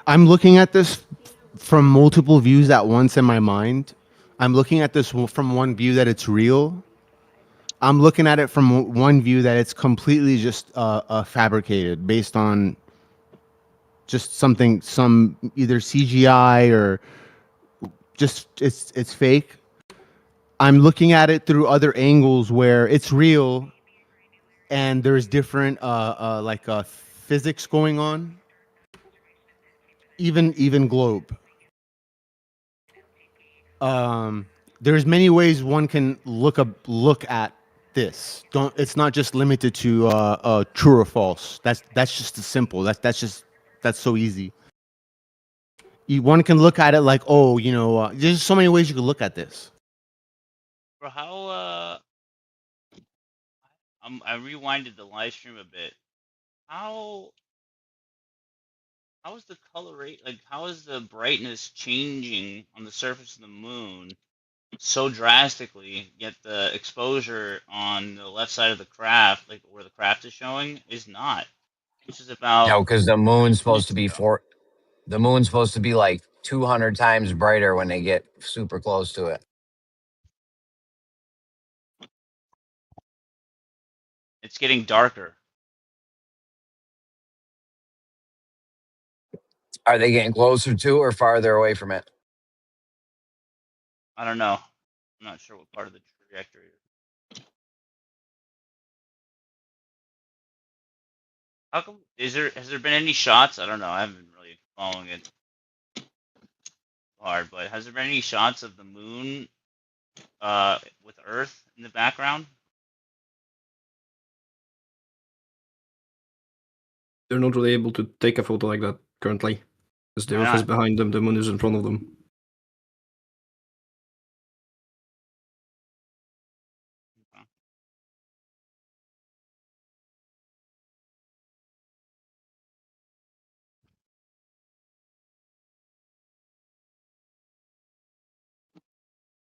I'm looking at this from multiple views at once in my mind. I'm looking at this from one view that it's real. I'm looking at it from one view that it's completely just fabricated based on just some either CGI or just it's fake. I'm looking at it through other angles where it's real and there's different physics going on. Even globe. Um, there's many ways one can look at this. Don't. It's not just limited to true or false. That's just simple. That's so easy. One can look at it like, oh, there's so many ways you could look at this. Bro, how I rewinded the live stream a bit. How is the color rate, like how is the brightness changing on the surface of the moon so drastically, yet the exposure on the left side of the craft, like where the craft is showing, is not. Which is about because the moon's supposed to be the moon's supposed to be like 200 times brighter when they get super close to it. it's getting darker. Are they getting closer to or farther away from it? I don't know. I'm not sure what part of the trajectory. How come has there been any shots? I don't know. I haven't been really following it hard, but has there been any shots of the moon with Earth in the background? They're not really able to take a photo like that currently, because the Earth is behind them, the moon is in front of them.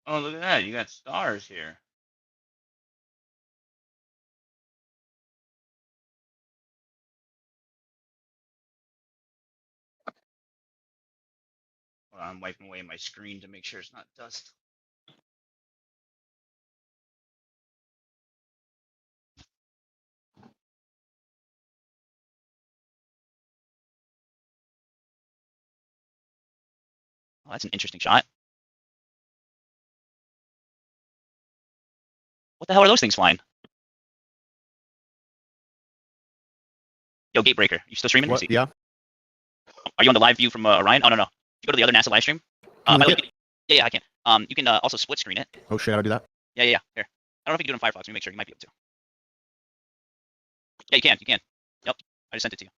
Oh, look at that! You got stars here. Hold on, I'm wiping away my screen to make sure it's not dust. Oh, that's an interesting shot. What the hell are those things flying? Yo, Gatebreaker, you still streaming? What? Yeah. Are you on the live view from Orion? Oh, no. You go to the other NASA live stream? Yeah, I can. You can also split screen it. Oh shit, I'll do that. Yeah. Here. I don't know if you can do it in Firefox. Let me make sure. You might be able to. Yeah, you can. Yep. I just sent it to you.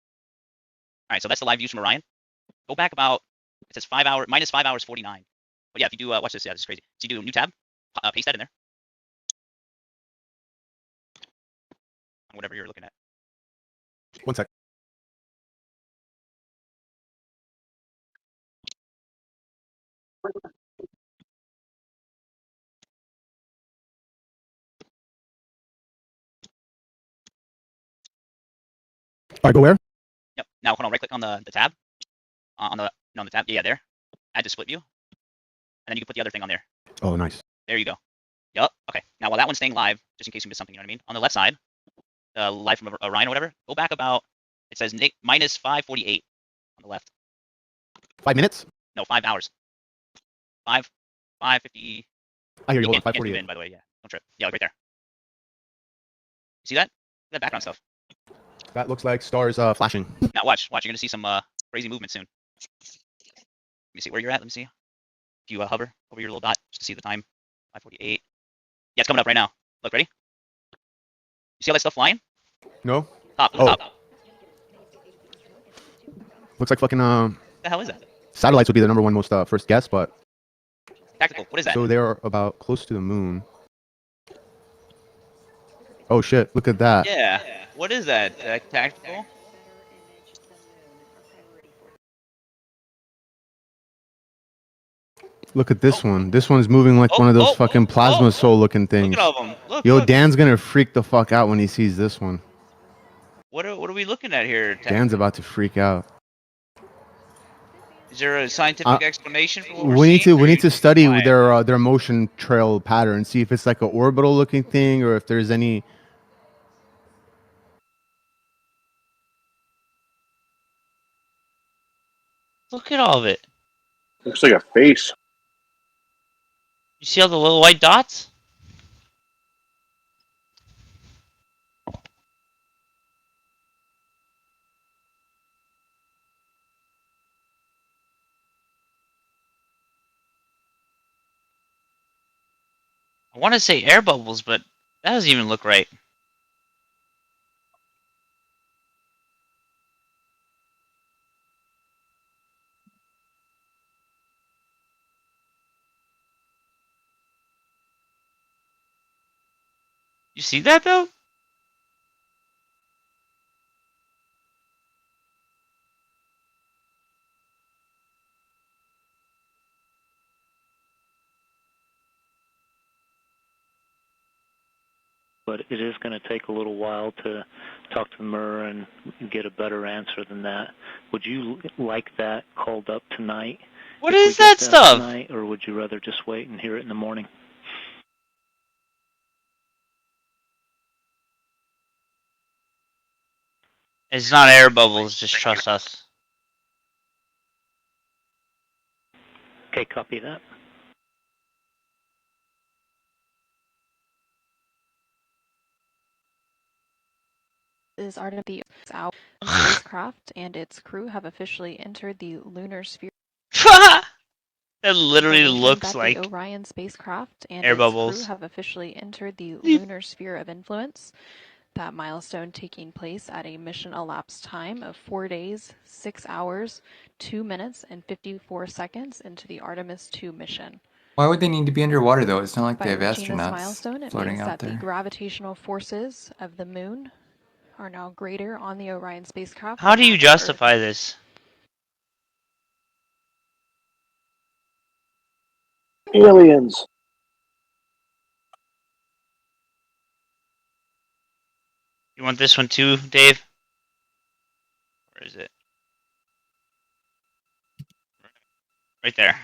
All right, so that's the live views from Orion. Go back about, it says minus 5 hours 49. But yeah, if you do, watch this. Yeah, this is crazy. So you do a new tab, paste that in there. Whatever you're looking at. 1 sec. All right, go where? Yep. Now, hold on. Right click on the tab. On the tab. Yeah, there. Add to split view. And then you can put the other thing on there. Oh, nice. There you go. Yep. Okay. Now, while that one's staying live, just in case you missed something, you know what I mean? On the left side, live from Orion or whatever, go back about, it says minus 5:48 on the left. 5 minutes? No, 5 hours. 5:50. I hear you. Hold on, 5:48. By the way, yeah. Don't trip. Yeah, right there. See that? That background stuff. That looks like stars flashing. Now watch. You're gonna see some crazy movement soon. Let me see where you're at. Let me see. If you hover over your little dot just to see the time. 5:48. Yeah, it's coming up right now. Look, ready? You see all that stuff flying? No. Top. Looks like fucking What the hell is that? satellites would be the number one most first guess, but Tactical. What is that? so they're about close to the moon. Oh shit! Look at that. Yeah. What is that? Tactical? Look at this one. This one's moving like one of those fucking plasma soul looking things. Look at all of them. Look, Yo, look. Dan's gonna freak the fuck out when he sees this one. What are we looking at here? Dan's about to freak out. Is there a scientific explanation for what we're we need seeing? to we need to study Quiet. their motion trail pattern, see if it's like an orbital looking thing or if there's any. Look at all of it. Looks like a face. You see all the little white dots? I want to say air bubbles, but that doesn't even look right. You see that though? But it is going to take a little while to talk to the mirror and get a better answer than that. Would you like that called up tonight? What is that stuff? Tonight, or would you rather just wait and hear it in the morning? It's not air bubbles, just trust us. Okay, copy that. Is Artemis out spacecraft and its crew have officially entered the lunar sphere. That literally looks that like the Orion spacecraft and air its bubbles. crew have officially entered the lunar sphere of influence. That milestone taking place at a mission elapsed time of 4 days, 6 hours, 2 minutes, and 54 seconds into the Artemis 2 mission. Why would they need to be underwater though? It's not like By they have reaching this astronauts milestone, it floating means out that the there. gravitational forces of the moon are now greater on the Orion spacecraft. How do you justify this? Aliens. You want this one too, Dave? Where is it? Right there.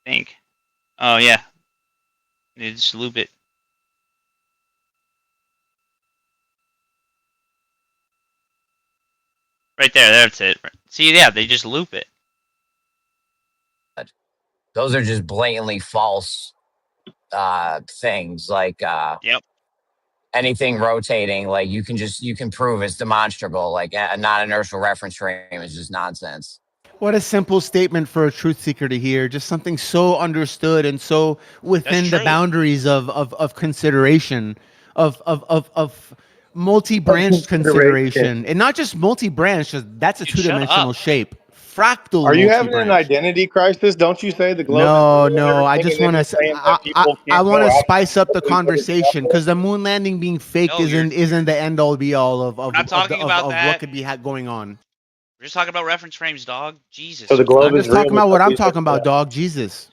Think. Oh yeah. You just loop it. Right there, that's it. See, yeah, they just loop it. Those are just blatantly false things. Like Yep. anything rotating, like you can prove it's demonstrable. Like a non-inertial reference frame is just nonsense. What a simple statement for a truth seeker to hear. Just something so understood and so within the boundaries of consideration, of multi-branched consideration. And not just multi-branch, that's a two-dimensional shape. Fractal. Are you having an identity crisis? Don't you say the globe? No. I just want to. I want to spice up the conversation because the moon landing being fake isn't the end all be all of what could be going on. We're just talking about reference frames, dog. Jesus. So the globe I'm just talking about what I'm talking about, dog. Jesus.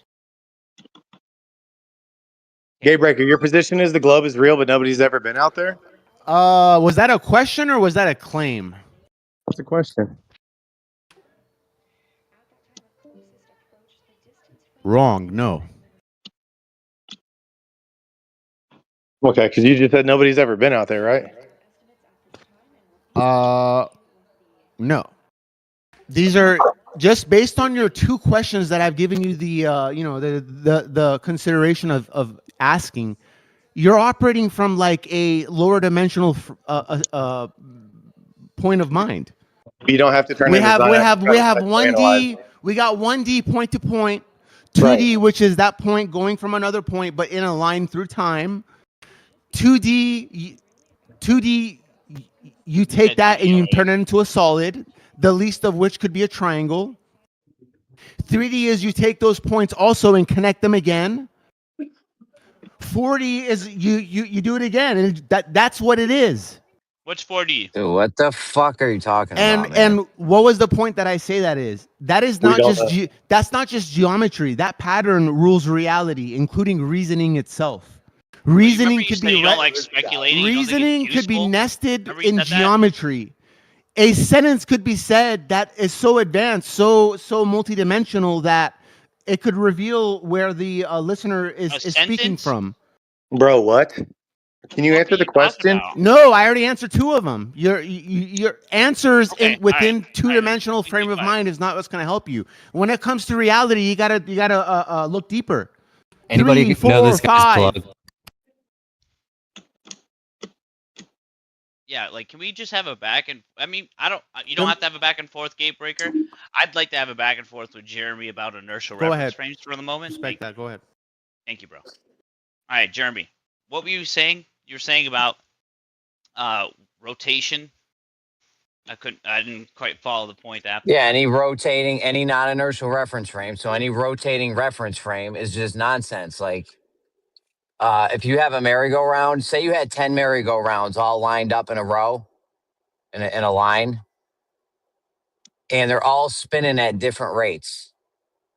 Gaybreaker, your position is the globe is real, but nobody's ever been out there? Was that a question or was that a claim? What's the question? Wrong. No. Okay, because you just said nobody's ever been out there, right? No. These are just based on your two questions that I've given you the consideration of asking. You're operating from like a lower dimensional point of mind. You don't have to turn. We have 1D. We got 1D point to point, 2D, which is that point going from another point, but in a line through time. 2D, you take that and you turn it into a solid, the least of which could be a triangle. 3D is you take those points also and connect them again. 4D is you do it again, and that's what it is. What's 4D? Dude, what the fuck are you talking about, man? And what was the point that I say that is? That is not just that's not just geometry. That pattern rules reality, including reasoning itself. Reasoning you could said be you don't like speculating. You don't think reasoning it's could be useful? nested Remember you in said that? geometry. A sentence could be said that is so advanced, so multidimensional that it could reveal where the listener A is speaking sentence? from. Bro, what? Can you What answer are the you talking question? about? No, I already answered two of them. Your answers Okay, within all two-dimensional right, frame be of quiet. mind is not what's going to help you. When it comes to reality, you gotta look deeper. Anybody 3, know 4, this guy's 5. plug? Yeah, like, can we just have a back and? I mean, you don't have to have a back and forth, Gatebreaker. I'd like to have a back and forth with Jeremy about inertial Go reference ahead. frames for the moment. Respect that. Go ahead. Thank you, bro. All right, Jeremy, what were you saying? You were saying about rotation. I didn't quite follow the point after. Yeah, any non-inertial reference frame. So any rotating reference frame is just nonsense. Like, if you have a merry-go-round, say you had 10 merry-go-rounds all lined up in a row, in a line, and they're all spinning at different rates,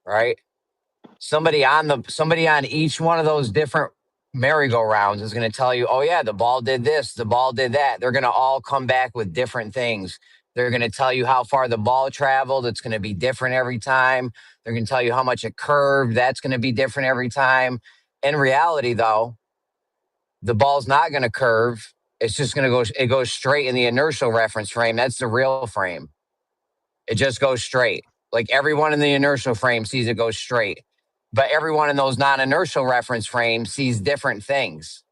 right? Somebody on each one of those different merry-go-rounds is going to tell you, oh yeah, the ball did this, the ball did that. They're going to all come back with different things. They're going to tell you how far the ball traveled. It's going to be different every time. They're going to tell you how much it curved. That's going to be different every time. In reality, though, the ball's not going to curve. It's just going to go, it goes straight in the inertial reference frame. That's the real frame. It just goes straight. Like everyone in the inertial frame sees it go straight. But everyone in those non-inertial reference frames sees different things.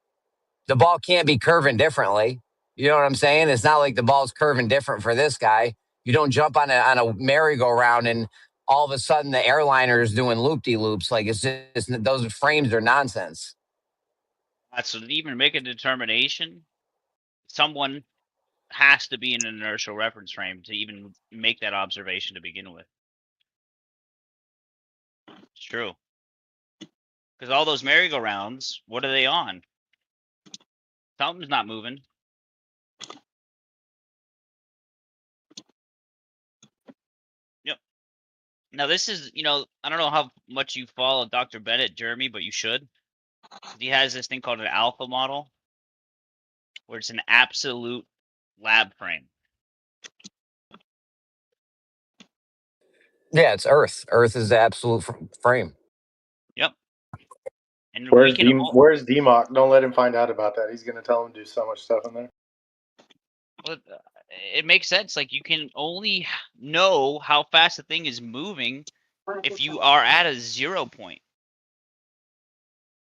The ball can't be curving differently. You know what I'm saying? It's not like the ball's curving different for this guy. You don't jump on a merry-go-round and all of a sudden the airliner is doing loop-de-loops. Like it's just those frames are nonsense. So to even make a determination, someone has to be in an inertial reference frame to even make that observation to begin with. It's true. Because all those merry-go-rounds, what are they on? Something's not moving. Yep. Now this is, I don't know how much you follow Dr. Bennett, Jeremy, but you should. He has this thing called an alpha model, where it's an absolute lab frame. Yeah, it's Earth. Earth is the absolute frame. Yep. And Where's DMOC? Don't let him find out about that. He's gonna tell him to do so much stuff in there. Well, it makes sense. Like, you can only know how fast the thing is moving if you are at a 0 point.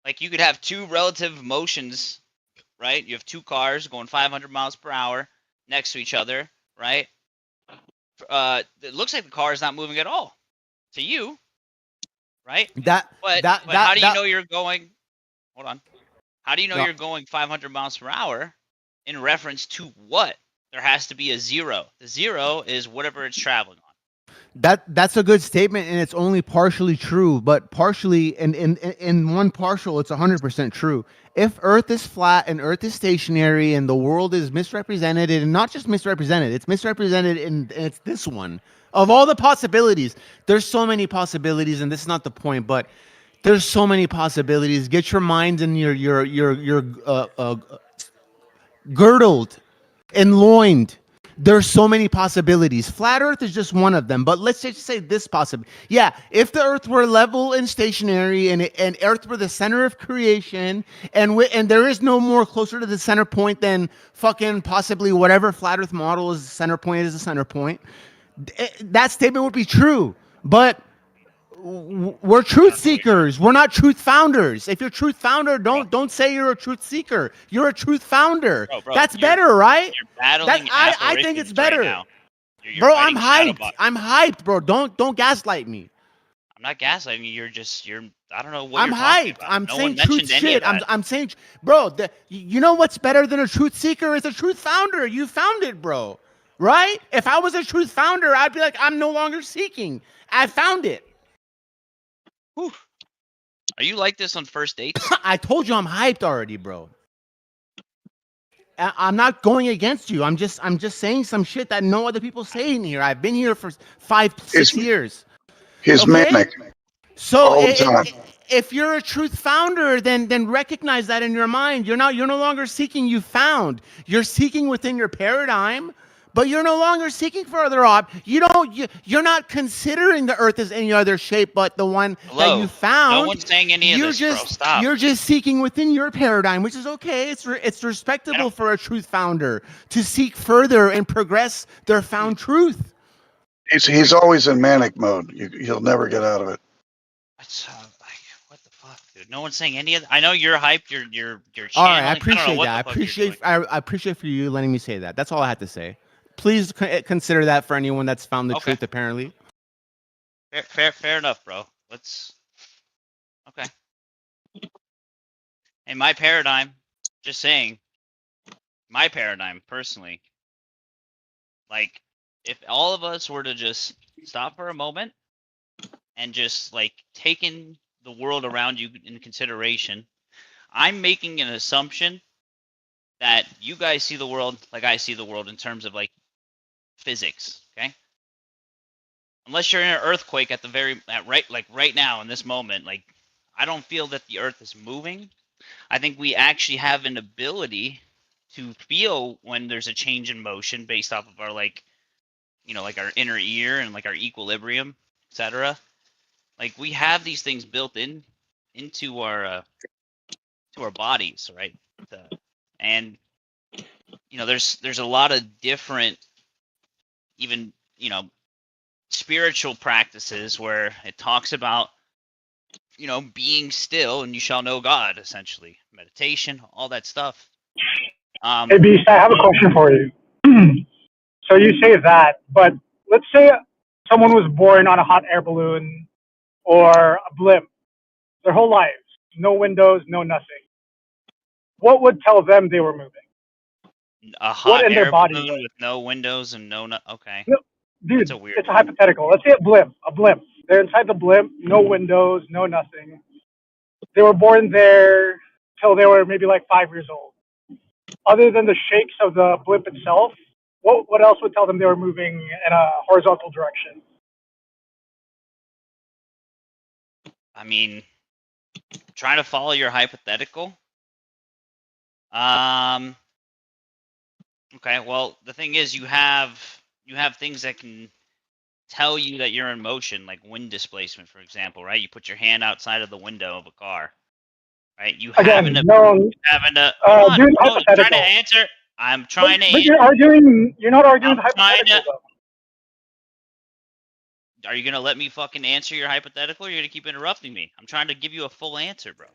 Like, you could have two relative motions, right? You have two cars going 500 miles per hour next to each other, right? It looks like the car is not moving at all to you, right? But how do you know you're going? Hold on. How do you know you're going 500 miles per hour in reference to what? There has to be a 0. The 0 is whatever it's traveling on. That's a good statement, and it's only partially true, but partially in one partial, it's 100% true. If Earth is flat and Earth is stationary and the world is misrepresented, and not just misrepresented, it's misrepresented and it's this one. Of all the possibilities, there's so many possibilities, and this is not the point, but there's so many possibilities. Get your minds and your girdled and loined. There's so many possibilities. Flat Earth is just one of them. But let's just say this possibility. Yeah, if the Earth were level and stationary, and Earth were the center of creation, and there is no more closer to the center point than fucking possibly whatever Flat Earth model is the center point is the center point, that statement would be true. But we're truth seekers. We're not truth founders. If you're a truth founder, don't say you're a truth seeker. You're a truth founder. Bro, that's better, right? You're battling I think it's better. right now. You're bro, I'm fighting hyped. I'm hyped, bro. Don't gaslight me. I'm not gaslighting you. You're I don't know what I'm you're hyped. About. I'm no saying one truth shit. I'm saying, bro, you know what's better than a truth seeker is a truth founder. You found it, bro. Right? If I was a truth founder, I'd be like, I'm no longer seeking. I found it. Whew. Are you like this on first dates? I told you I'm hyped already, bro. I'm not going against you. I'm just saying some shit that no other people say in here. I've been here for 5-6 years. He's manic. So all the time. if you're a truth founder, then recognize that in your mind. You're no longer seeking you found. You're seeking within your paradigm, but you're no longer seeking for other you're not considering the earth as any other shape but the one that you Hello. No found. one's saying any of this, bro. Stop. You're just seeking within your paradigm, which is okay. It's I respectable don't. for a truth founder to seek further and progress their found truth. He's always in manic mode. He'll never get out of it. It's, like, what the fuck, dude? No one's saying any of. I know you're hyped. You're All right, channeling. I appreciate don't know what that. the fuck you're doing. I appreciate for you letting me say that. That's all I had to say. Please consider that for anyone that's found the Okay. truth. Apparently, Fair enough, bro. Let's. Okay. In my paradigm, just saying, my paradigm personally, like, if all of us were to just stop for a moment and just like taking the world around you into consideration, I'm making an assumption that you guys see the world like I see the world in terms of like physics, okay? Unless you're in an earthquake right now in this moment, like I don't feel that the earth is moving. I think we actually have an ability to feel when there's a change in motion based off of our like our inner ear and like our equilibrium, etc. Like we have these things built into our bodies, right? And there's a lot of different even spiritual practices where it talks about being still and you shall know God, essentially meditation, all that stuff. Hey Beast, I have a question for you. So you say that, but let's say someone was born on a hot air balloon or a blimp their whole lives, no windows, no nothing. What would tell them they were moving? A What hot in their air body balloon would? with no windows and okay. No, dude, That's a weird it's a one. hypothetical. Let's say a blimp. A blimp. They're inside the blimp, no windows, no nothing. They were born there till they were maybe like 5 years old. Other than the shakes of the blimp itself, what else would tell them they were moving in a horizontal direction? I mean, trying to follow your hypothetical. Okay, well, the thing is you have things that can tell you that you're in motion, like wind displacement, for example, right? You put your hand outside of the window of a car, right? You Again, having a no, hold on, dude, bro. I'm trying to hypothetical. answer. I'm trying to But answer. you're not arguing I'm the trying hypothetical to. though. Are you gonna let me fucking answer your hypothetical? Or you're gonna keep interrupting me. I'm trying to give you a full answer, bro.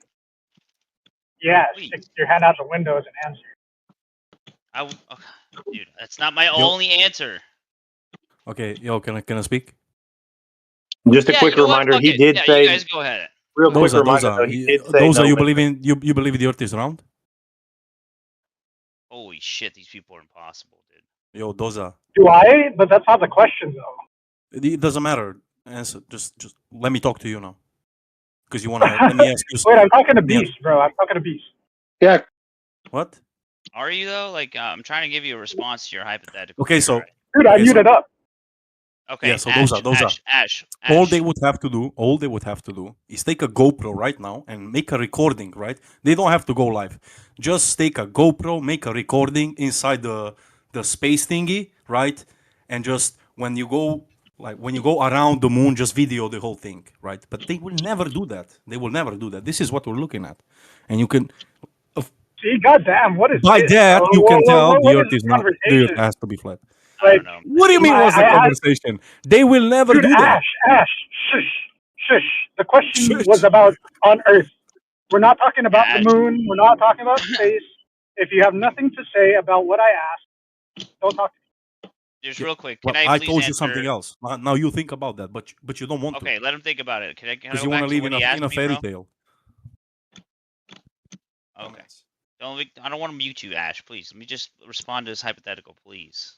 Yeah, Please. stick your hand out the window as an answer. Dude, that's not my only answer. Okay, yo, can I speak? Just a quick reminder, he did Yeah, say. you guys go ahead. Real quick Those reminder, though, he did say no you windows. believe in you believe the earth is round? Holy shit, these people are impossible, dude. Yo, Doza. Do I? But that's not the question, though. It doesn't matter. Answer. Just let me talk to you now. Because you wanna let me ask you. Wait, I'm talking to Beast, bro. I'm talking to Beast. Yeah. What? Are you though? Like, I'm trying to give you a response to your hypothetical. Okay, so. Dude, I muted up. Okay. Yeah, so Ash. All they would have to do is take a GoPro right now and make a recording, right? They don't have to go live. Just take a GoPro, make a recording inside the space thingy, right? And just when you go around the moon, just video the whole thing, right? But they will never do that. This is what we're looking at. And you can See, goddamn, what is by this, that bro? you can tell the what earth is not the earth has to be flat. I don't know. What do you mean what's the conversation? They will never dude, do that. Ash, shush. The question was about on Earth. We're not talking about the moon. We're not talking about space. If you have nothing to say about what I asked, don't talk to me. Just real quick, Well, can I please told answer? you something else. Now you think about that, but you don't want to. Okay, let him think about it. Can I Because go you back want to to live what he asked in a me, fairy bro? tale. Okay. I don't want to mute you, Ash. Please, let me just respond to this hypothetical, please.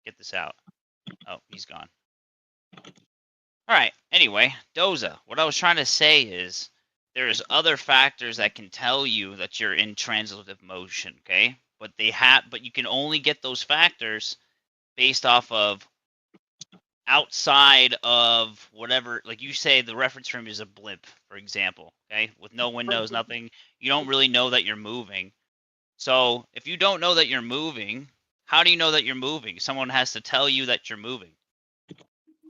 Get this out. Oh, he's gone. All right. Anyway, Doza, what I was trying to say is there's other factors that can tell you that you're in translative motion, okay? But you can only get those factors based off of outside of whatever, like you say the reference frame is a blimp, for example, okay, with no windows, nothing, you don't really know that you're moving. So if you don't know that you're moving, how do you know that you're moving? Someone has to tell you that you're moving.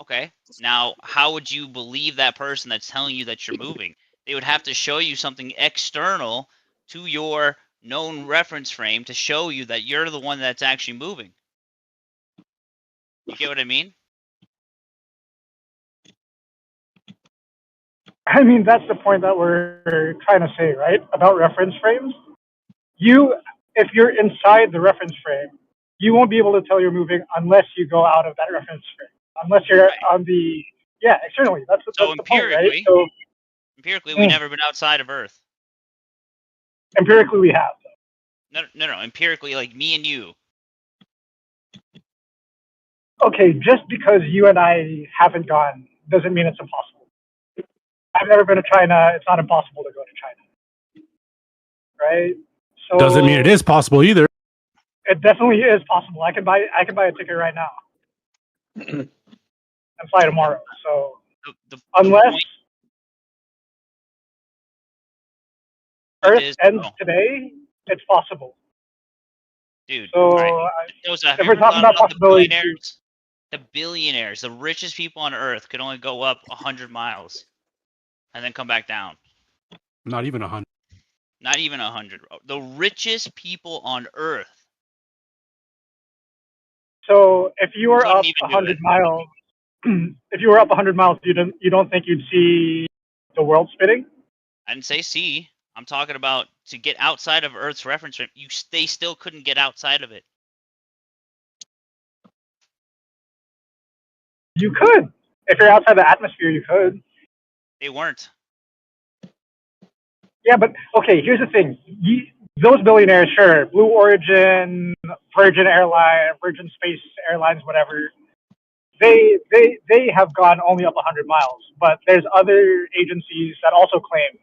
Okay, now how would you believe that person that's telling you that you're moving? They would have to show you something external to your known reference frame to show you that you're the one that's actually moving. You get what I mean? I mean, that's the point that we're trying to say, right? About reference frames. If you're inside the reference frame, you won't be able to tell you're moving unless you go out of that reference frame. Unless you're Right. on the, externally. That's So the point, right? So empirically, we've never been outside of Earth. empirically, we have. No. Empirically, like me and you. Okay, just because you and I haven't gone doesn't mean it's impossible. I've never been to China. It's not impossible to go to China, right? So Doesn't mean it is possible either. it definitely is possible. I can buy a ticket right now and fly tomorrow. So unless point Earth is, ends today, it's possible. dude. So right. if we're talking about possibilities, the billionaires, the richest people on Earth, could only go up 100 miles and then come back down. Not even 100. Not even 100. The richest people on Earth. So if you were couldn't up even do 100 it. miles, if you were up 100 miles, you don't think you'd see the world spinning? I didn't say see. I'm talking about to get outside of Earth's reference frame. They still couldn't get outside of it. You could. If you're outside the atmosphere, you could. They weren't. Yeah, but okay, here's the thing. Those billionaires, sure, Blue Origin, Virgin Airline, Virgin Space Airlines, whatever, they have gone only up 100 miles. But there's other agencies that also claim.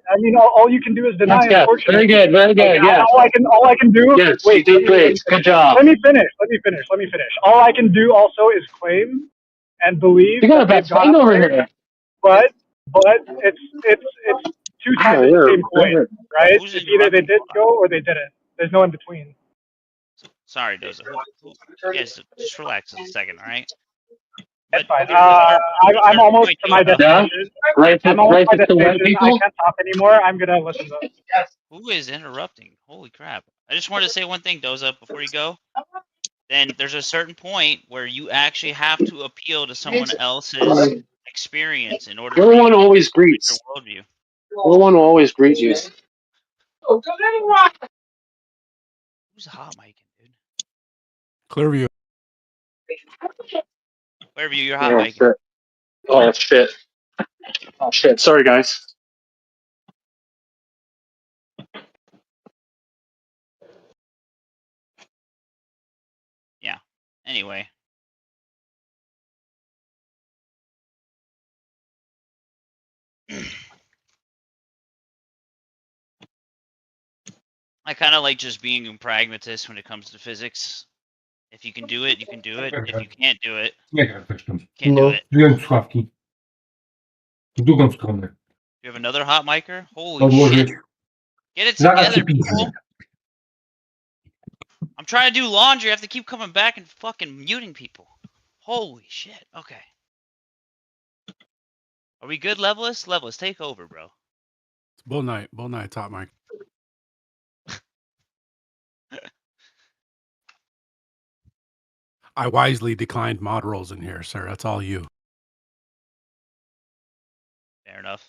I mean, all you can do is deny. Yes, Unfortunately, very good, yes. All I can do. Yes, Wait, you did great. Good job. Let me finish. All I can do also is claim and believe You got a that they've bad gone thing up over there. here. But it's two sides of the same coin, right? Who's It's either they interrupting? did go or they didn't. There's no in between. Sorry, Doza. You guys, just relax a second, all right? That's fine. there's a I'm almost point, to my Doza. destination. I'm almost to my destination. I can't talk anymore. I'm gonna listen to. Who is interrupting? Holy crap. I just wanted to say one thing, Doza, before you go. Then there's a certain point where you actually have to appeal to someone else's experience in order You're the one who always your greets. worldview. You're the one who always greets you. Who's hot micing, dude? Clearview. Clearview, you're hot micing. Oh, shit. Oh, shit. Sorry, guys. Yeah. Anyway. I kind of like just being a pragmatist when it comes to physics. If you can do it, you can do it. If you can't do it, can't do it. You have another hot micer? Holy shit. Get it together, people. I'm trying to do laundry. I have to keep coming back and fucking muting people. Holy shit. Okay. Are we good, Levelist? Levelist, take over, bro. Bull Knight, top mic. I wisely declined mod roles in here, sir. That's all you. Fair enough.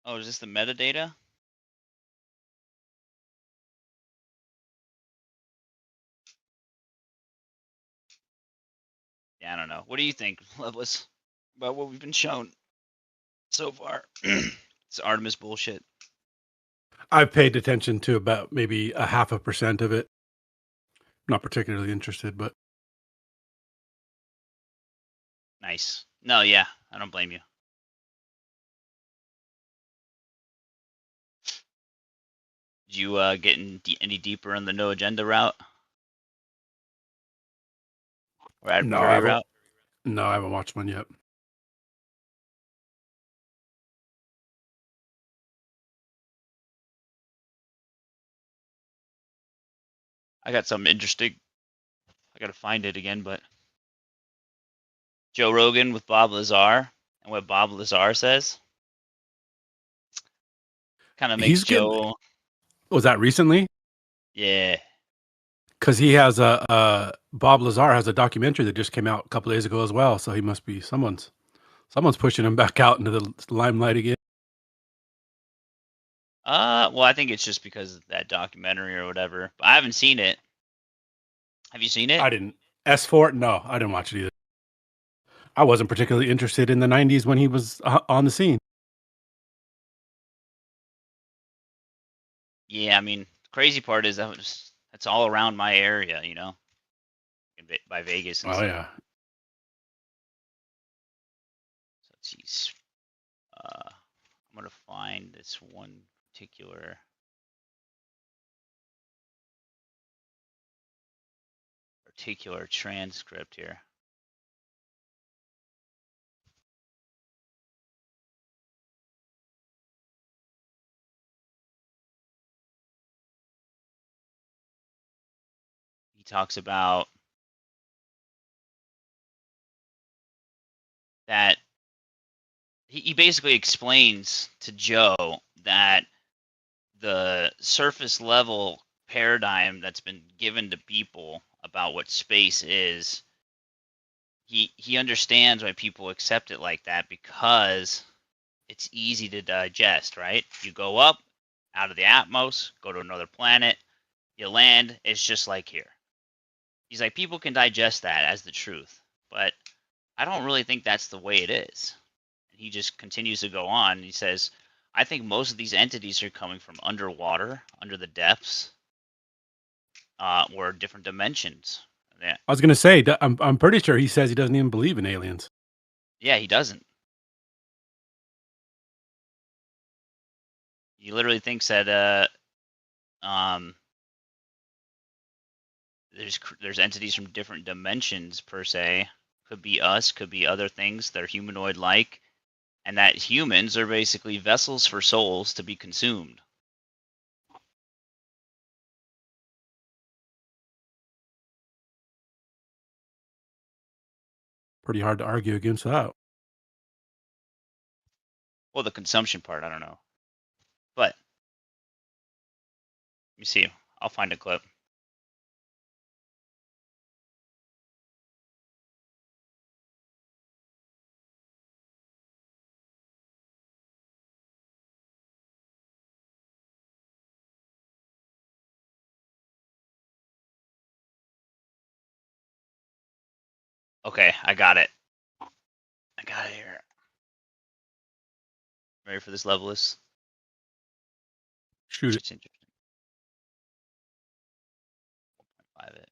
Oh, is this the metadata? Yeah, I don't know. What do you think, Levelist, about what we've been shown so far? It's Artemis bullshit. I've paid attention to about maybe 0.5% of it. Not particularly interested, but Nice. No, yeah, I don't blame you. Did you get any deeper on the no agenda route or adversary route? No, I haven't watched one yet. I got something interesting. I gotta find it again, but Joe Rogan with Bob Lazar and what Bob Lazar says kind of makes He's getting. Joe. Was that recently? Yeah. Because he has Bob Lazar has a documentary that just came out a couple days ago as well. So he must be someone's pushing him back out into the limelight again. Well, I think it's just because of that documentary or whatever. But I haven't seen it. Have you seen it? I didn't. S4? No, I didn't watch it either. I wasn't particularly interested in the 90s when he was on the scene. Yeah, I mean, the crazy part is that's all around my area, by Vegas and Oh, stuff. yeah. So let's see. I'm gonna find this one particular transcript here. He talks about that he basically explains to Joe that the surface level paradigm that's been given to people about what space is, he understands why people accept it like that because it's easy to digest, right? You go up out of the atmos, go to another planet, you land, it's just like here. He's like, people can digest that as the truth, but I don't really think that's the way it is. He just continues to go on. And he says, I think most of these entities are coming from underwater, under the depths, or different dimensions. Yeah, I was going to say, I'm pretty sure he says he doesn't even believe in aliens. yeah, he doesn't. He literally thinks that there's entities from different dimensions per se. Could be us, could be other things that are humanoid like, and that humans are basically vessels for souls to be consumed. Pretty hard to argue against that. Well, the consumption part, I don't know. But let me see. I'll find a clip. Okay, I got it. I got it here. Ready for this, Levelist? Shoot it. It's interesting. 1.5 it.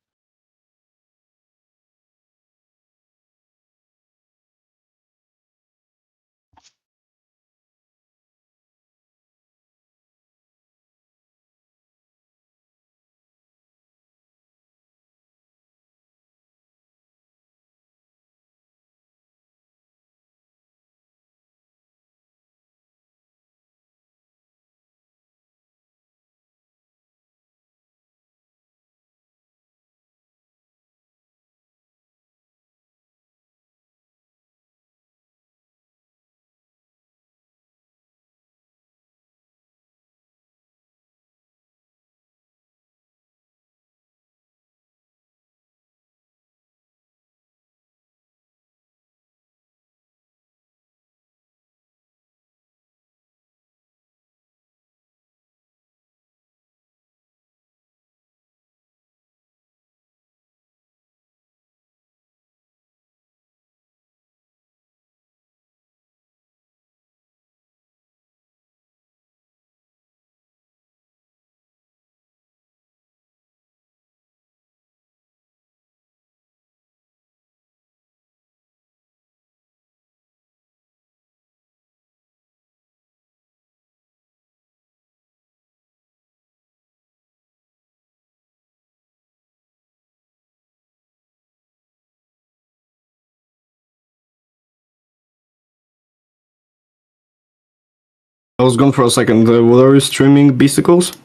I was gone for a second. What are you streaming, Beasticles?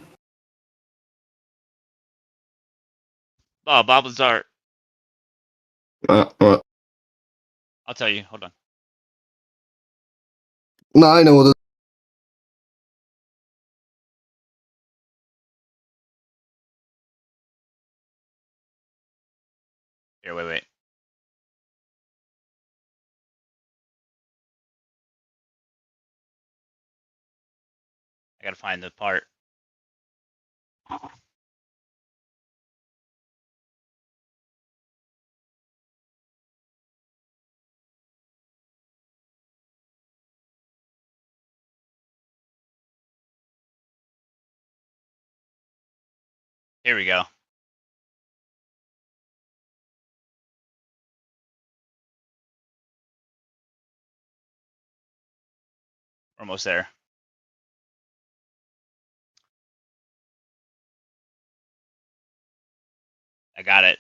Oh, Bob Lazar. What? I'll tell you. Hold on. No, I know what it Here, wait. I gotta find the part. Here we go. We're almost there. I got it.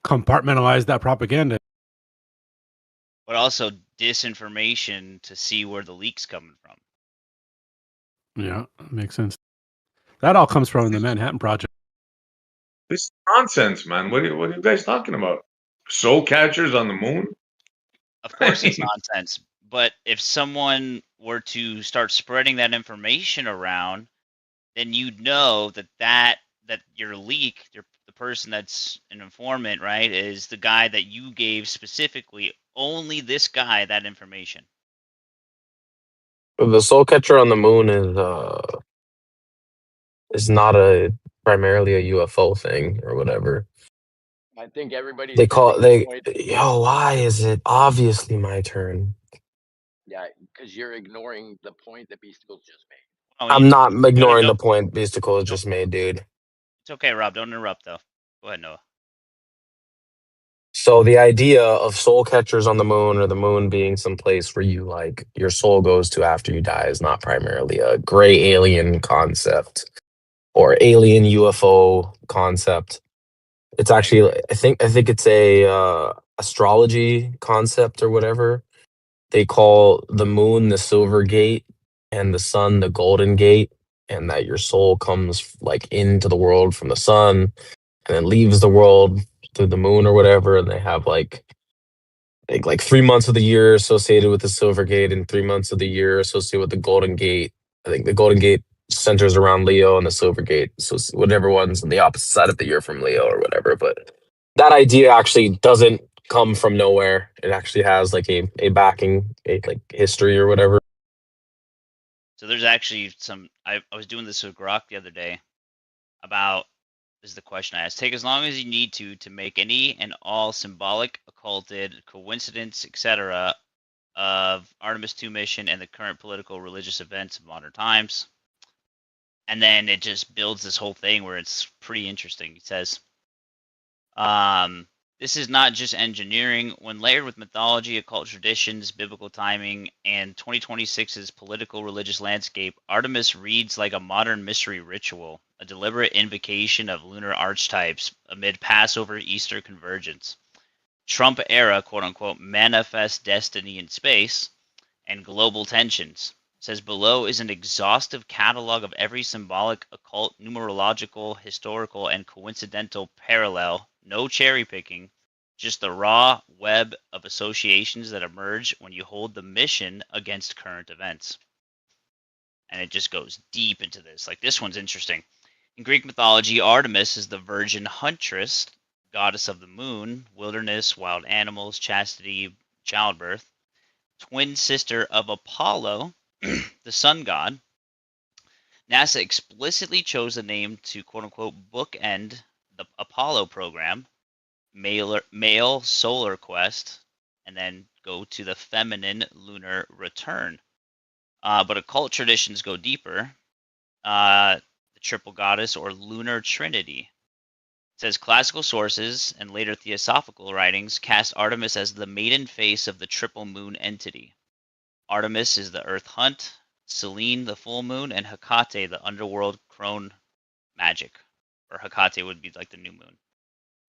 Compartmentalize that propaganda. But also disinformation to see where the leak's coming from. Yeah, makes sense. That all comes from the Manhattan Project. This is nonsense, man. What are you guys talking about? Soul catchers on the moon? Of course it's nonsense. But if someone were to start spreading that information around, then you'd know that your leak, the person that's an informant, right, is the guy that you gave specifically only this guy that information. The soul catcher on the moon is not a primarily a UFO thing or whatever. I think everybody's They call missing they the point. yo, why is it obviously my turn? Yeah, because you're ignoring the point that Beasticles just made. Oh, I'm not ignoring the don't- point Beasticle just made, dude. It's okay, Rob. Don't interrupt, though. Go ahead, Noah. So the idea of soul catchers on the moon or the moon being some place where you like your soul goes to after you die is not primarily a gray alien concept or alien UFO concept. It's actually I think it's a astrology concept or whatever. They call the moon the silver gate and the sun the golden gate, and that your soul comes like into the world from the sun and then leaves the world through the moon or whatever. And they have like I think like 3 months of the year associated with the silver gate and 3 months of the year associated with the golden gate. I think the golden gate centers around Leo and the silver gate, so whatever one's on the opposite side of the year from Leo or whatever. But that idea actually doesn't come from nowhere. It actually has like a backing, a like history or whatever. So there's actually some. I was doing this with Grok the other day about. This is the question I asked. Take as long as you need to make any and all symbolic, occulted, coincidence, etc. of Artemis 2 mission and the current political religious events of modern times. And then it just builds this whole thing where it's pretty interesting. It says, this is not just engineering. When layered with mythology, occult traditions, biblical timing, and 2026's political religious landscape, Artemis reads like a modern mystery ritual, a deliberate invocation of lunar archetypes amid Passover Easter convergence. Trump era, quote unquote, manifest destiny in space and global tensions. Says below is an exhaustive catalog of every symbolic, occult, numerological, historical, and coincidental parallel, no cherry picking, just the raw web of associations that emerge when you hold the mission against current events. And it just goes deep into this. Like, this one's interesting. In Greek mythology, Artemis is the virgin huntress, goddess of the moon, wilderness, wild animals, chastity, childbirth, twin sister of Apollo, the sun god. NASA explicitly chose the name to quote-unquote bookend the Apollo program, male solar quest, and then go to the feminine lunar return. But occult traditions go deeper. The triple goddess or lunar trinity. It says classical sources and later theosophical writings cast Artemis as the maiden face of the triple moon entity. Artemis is the earth hunt, Selene the full moon, and Hecate the underworld crone magic. Or Hecate would be like the new moon.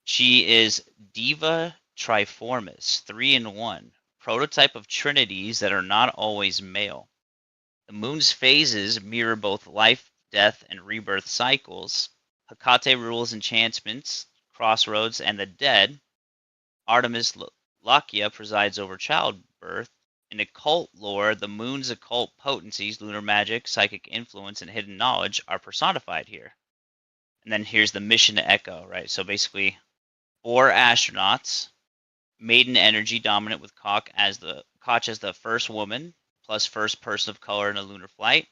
She is Diva Triformis, 3 in 1, prototype of trinities that are not always male. The moon's phases mirror both life, death, and rebirth cycles. Hecate rules enchantments, crossroads, and the dead. Artemis Lakia presides over childbirth. In occult lore, the moon's occult potencies, lunar magic, psychic influence, and hidden knowledge are personified here. And then here's the mission echo, right? So basically, 4 astronauts, maiden energy dominant with Koch as the first woman, plus first person of color in a lunar flight.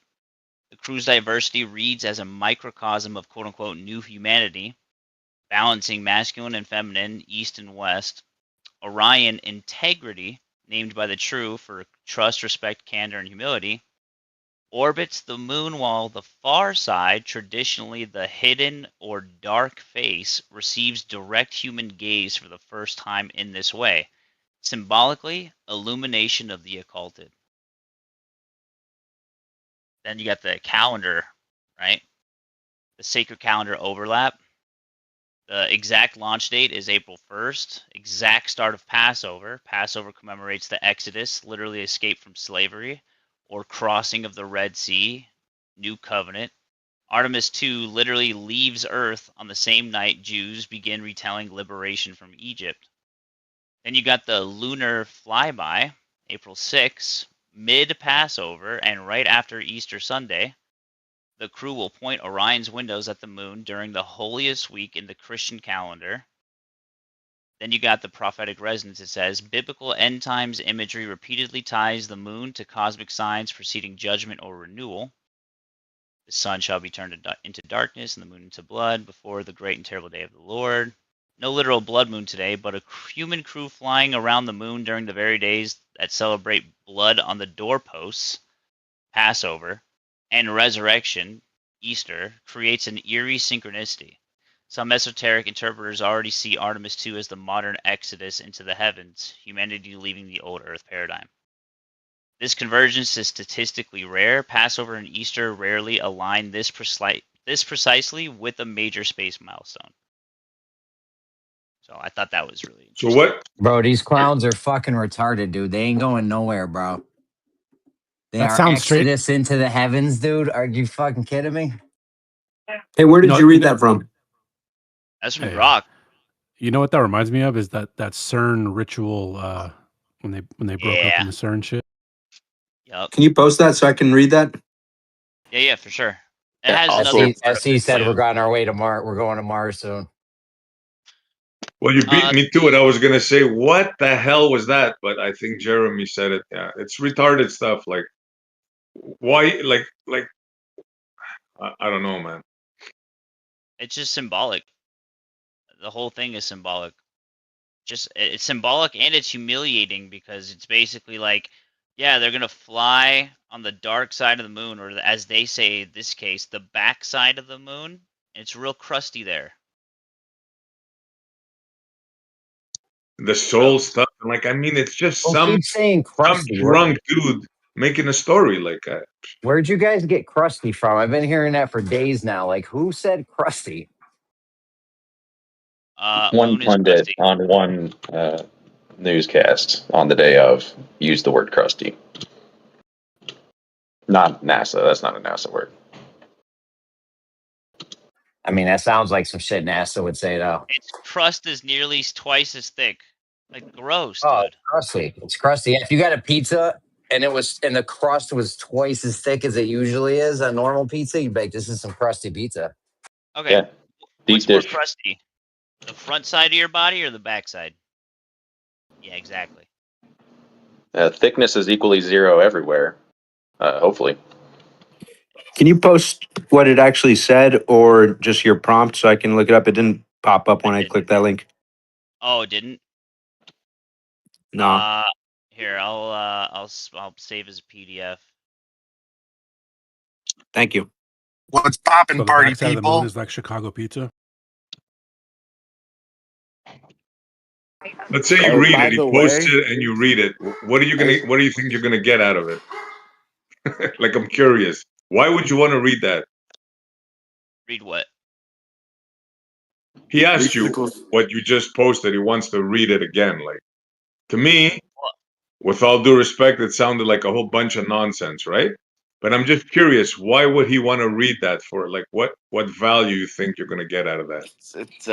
The crew's diversity reads as a microcosm of quote-unquote new humanity, balancing masculine and feminine, east and west. Orion integrity, named by the true for trust, respect, candor, and humility, orbits the moon while the far side, traditionally the hidden or dark face, receives direct human gaze for the first time in this way. Symbolically, illumination of the occulted. Then you got the calendar, right? The sacred calendar overlap. The exact launch date is April 1st. Exact start of Passover. Passover commemorates the Exodus, literally escape from slavery, or crossing of the Red Sea, New Covenant. Artemis 2 literally leaves Earth on the same night Jews begin retelling liberation from Egypt. Then you got the lunar flyby, April 6, mid-Passover, and right after Easter Sunday. The crew will point Orion's windows at the moon during the holiest week in the Christian calendar. Then you got the prophetic resonance. It says, biblical end times imagery repeatedly ties the moon to cosmic signs preceding judgment or renewal. The sun shall be turned into darkness and the moon into blood before the great and terrible day of the Lord. No literal blood moon today, but a human crew flying around the moon during the very days that celebrate blood on the doorposts, Passover, and resurrection, Easter, creates an eerie synchronicity. Some esoteric interpreters already see Artemis 2 as the modern exodus into the heavens, humanity leaving the old Earth paradigm. This convergence is statistically rare. Passover and Easter rarely align this precisely with a major space milestone. So I thought that was really interesting. So what? Bro, these clowns are fucking retarded, dude. They ain't going nowhere, bro. They That are sounds straight. exodus into the heavens, dude. Are you fucking kidding me? Hey, where did No, you read that from? That's from Hey, Grok. You know what that reminds me of is that CERN ritual when they broke up in the CERN shit. Yep. Can you post that so I can read that? Yeah, for sure. It Yeah, has another. SC said we're on our way to Mars. We're going to Mars soon. Well, you beat me to it. I was gonna say, what the hell was that? But I think Jeremy said it. Yeah, it's retarded stuff. Like, why? Like, I don't know, man. It's just symbolic. The whole thing is symbolic. It's symbolic and it's humiliating because it's basically like, yeah, they're gonna fly on the dark side of the moon, or as they say in this case, the back side of the moon. And it's real crusty there. The soul stuff. Like, I mean, it's just Don't some keep saying crusty. drunk dude making a story like that. Where'd you guys get crusty from? I've been hearing that for days now. Like, who said crusty? One pundit on one newscast on the day of used the word crusty. Not NASA. That's not a NASA word. I mean, that sounds like some shit NASA would say, though. Its crust is nearly twice as thick. Like, gross, Oh, dude. crusty. It's crusty. If you got a pizza and the crust was twice as thick as it usually is on normal pizza, you'd be like, this is some crusty pizza. Okay. Yeah. What's more crusty? The front side of your body or the back side? Yeah, exactly. Thickness is equally zero everywhere. Hopefully. Can you post what it actually said or just your prompt so I can look it up? It didn't pop up when I clicked that link. Oh, it didn't. No. Here, I'll save as a PDF. Thank you. What's poppin', So the party backside of the moon people? is like Chicago pizza. Let's say you Hey, read by it. He the posts way, it, and you read it. What are you gonna? hey, What do you think you're gonna get out of it? Like, I'm curious. Why would you want to read that? Read what? He asked you Beasticles. what you just posted. He wants to read it again. Like, to me, with all due respect, it sounded like a whole bunch of nonsense, right? But I'm just curious, why would he want to read that for? Like, what value you think you're gonna get out of that? It's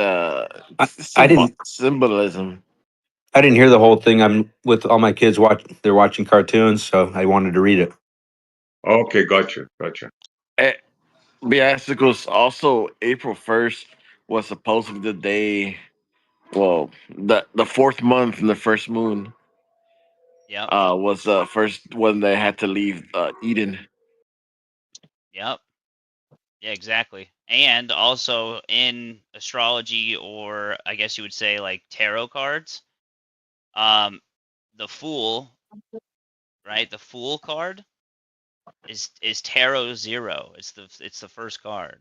I didn't symbolism. I didn't hear the whole thing. I'm with all my kids they're watching cartoons, so I wanted to read it. Okay, gotcha. Beasticles. Also, April 1st was supposed to be the day. Well, the fourth month and the first moon. Yep. Was the first when they had to leave Eden. Yep. Yeah, exactly. And also in astrology, or I guess you would say like tarot cards, the Fool, right? The Fool card is tarot 0. It's the first card.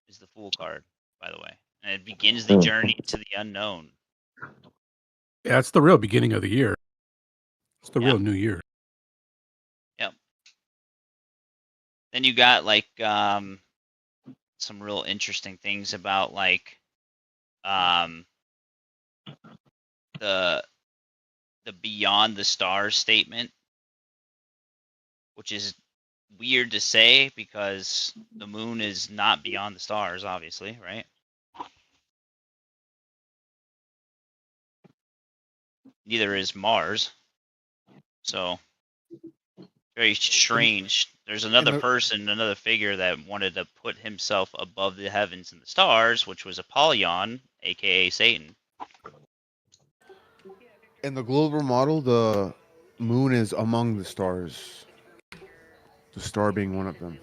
Is the Fool card, by the way, and it begins the journey to the unknown. Yeah, it's the real beginning of the year. It's the Yeah. real new year. Yep. Then you got like some real interesting things about like the beyond the stars statement, which is weird to say because the moon is not beyond the stars, obviously, right? Neither is Mars. So very strange. There's another person, another figure that wanted to put himself above the heavens and the stars, which was Apollyon, aka Satan. In the global model, the moon is among the stars. The star being one of them.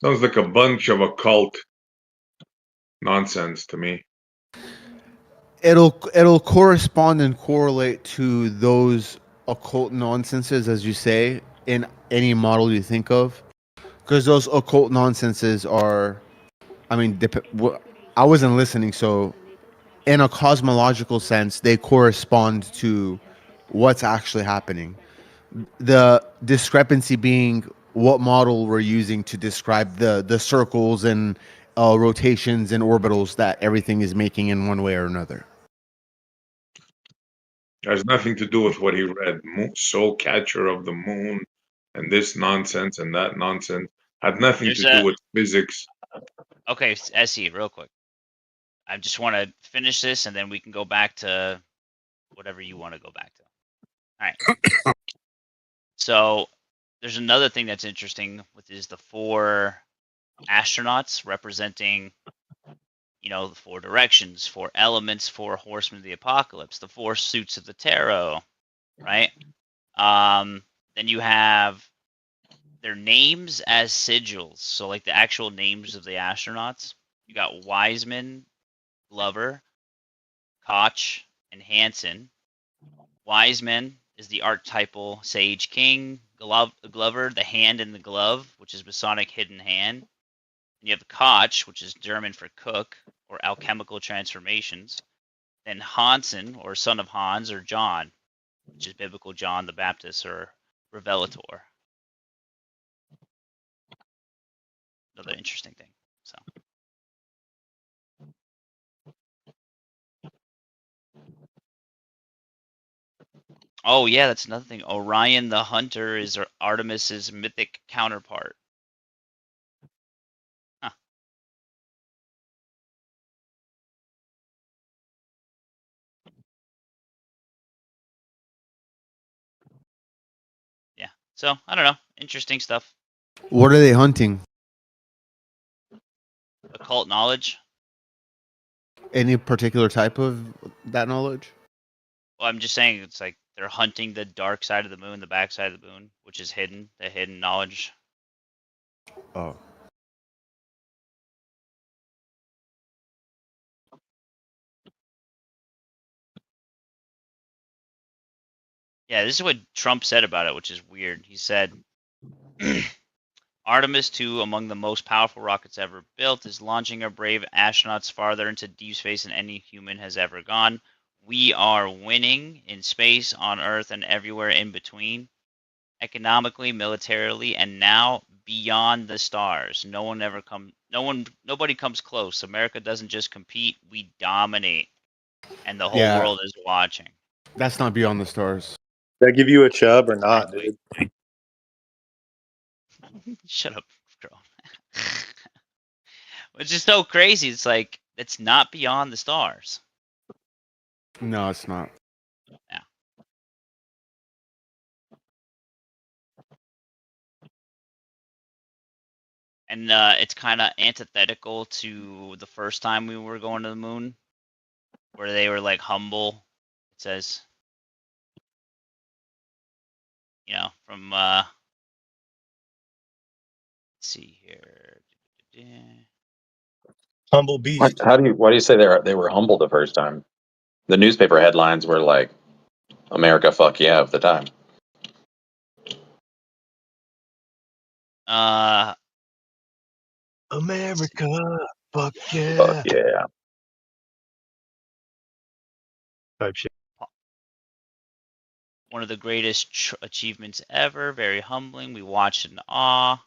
Sounds like a bunch of occult nonsense to me. It'll correspond and correlate to those occult nonsenses, as you say, in any model you think of, because those occult nonsenses are, I mean, I wasn't listening, so in a cosmological sense, they correspond to what's actually happening. The discrepancy being what model we're using to describe the circles and rotations and orbitals that everything is making in one way or another. Has nothing to do with what he read. Soul catcher of the moon, and this nonsense and that nonsense had nothing There's to do with physics. Okay, SE, real quick. I just want to finish this, and then we can go back to whatever you want to go back to. All right. So there's another thing that's interesting, which is the 4 astronauts representing, the 4 directions, 4 elements, 4 horsemen of the apocalypse, the 4 suits of the tarot, right? Then you have their names as sigils. So like the actual names of the astronauts. You got Wiseman, Glover, Koch, and Hansen. Wiseman is the archetypal sage king. Glover, the hand in the glove, which is Masonic hidden hand. And you have Koch, which is German for cook or alchemical transformations. Then Hansen, or son of Hans, or John, which is biblical John the Baptist or Revelator. Another interesting thing. So. Oh yeah, that's another thing. Orion the Hunter is Artemis's mythic counterpart. Huh. Yeah. So I don't know. Interesting stuff. What are they hunting? Occult knowledge. Any particular type of that knowledge? Well, I'm just saying it's like they're hunting the dark side of the moon, the back side of the moon, which is hidden, the hidden knowledge. Oh. Yeah, this is what Trump said about it, which is weird. He said, Artemis 2, among the most powerful rockets ever built, is launching our brave astronauts farther into deep space than any human has ever gone. We are winning in space, on Earth, and everywhere in between, economically, militarily, and now beyond the stars. Nobody comes close. America doesn't just compete; we dominate, and the whole Yeah, world is watching. that's not beyond the stars. Did I give you a chub or not, dude? Shut up, girl. Which is so crazy. It's like it's not beyond the stars. No, it's not. Yeah. And it's kind of antithetical to the first time we were going to the moon, where they were like humble. It says, from let's see here. Humble beast. Why do you say they were humble the first time? The newspaper headlines were like, "America, fuck yeah" at the time. America, fuck yeah. Fuck yeah. Type shit. One of the greatest achievements ever. Very humbling. We watched in awe.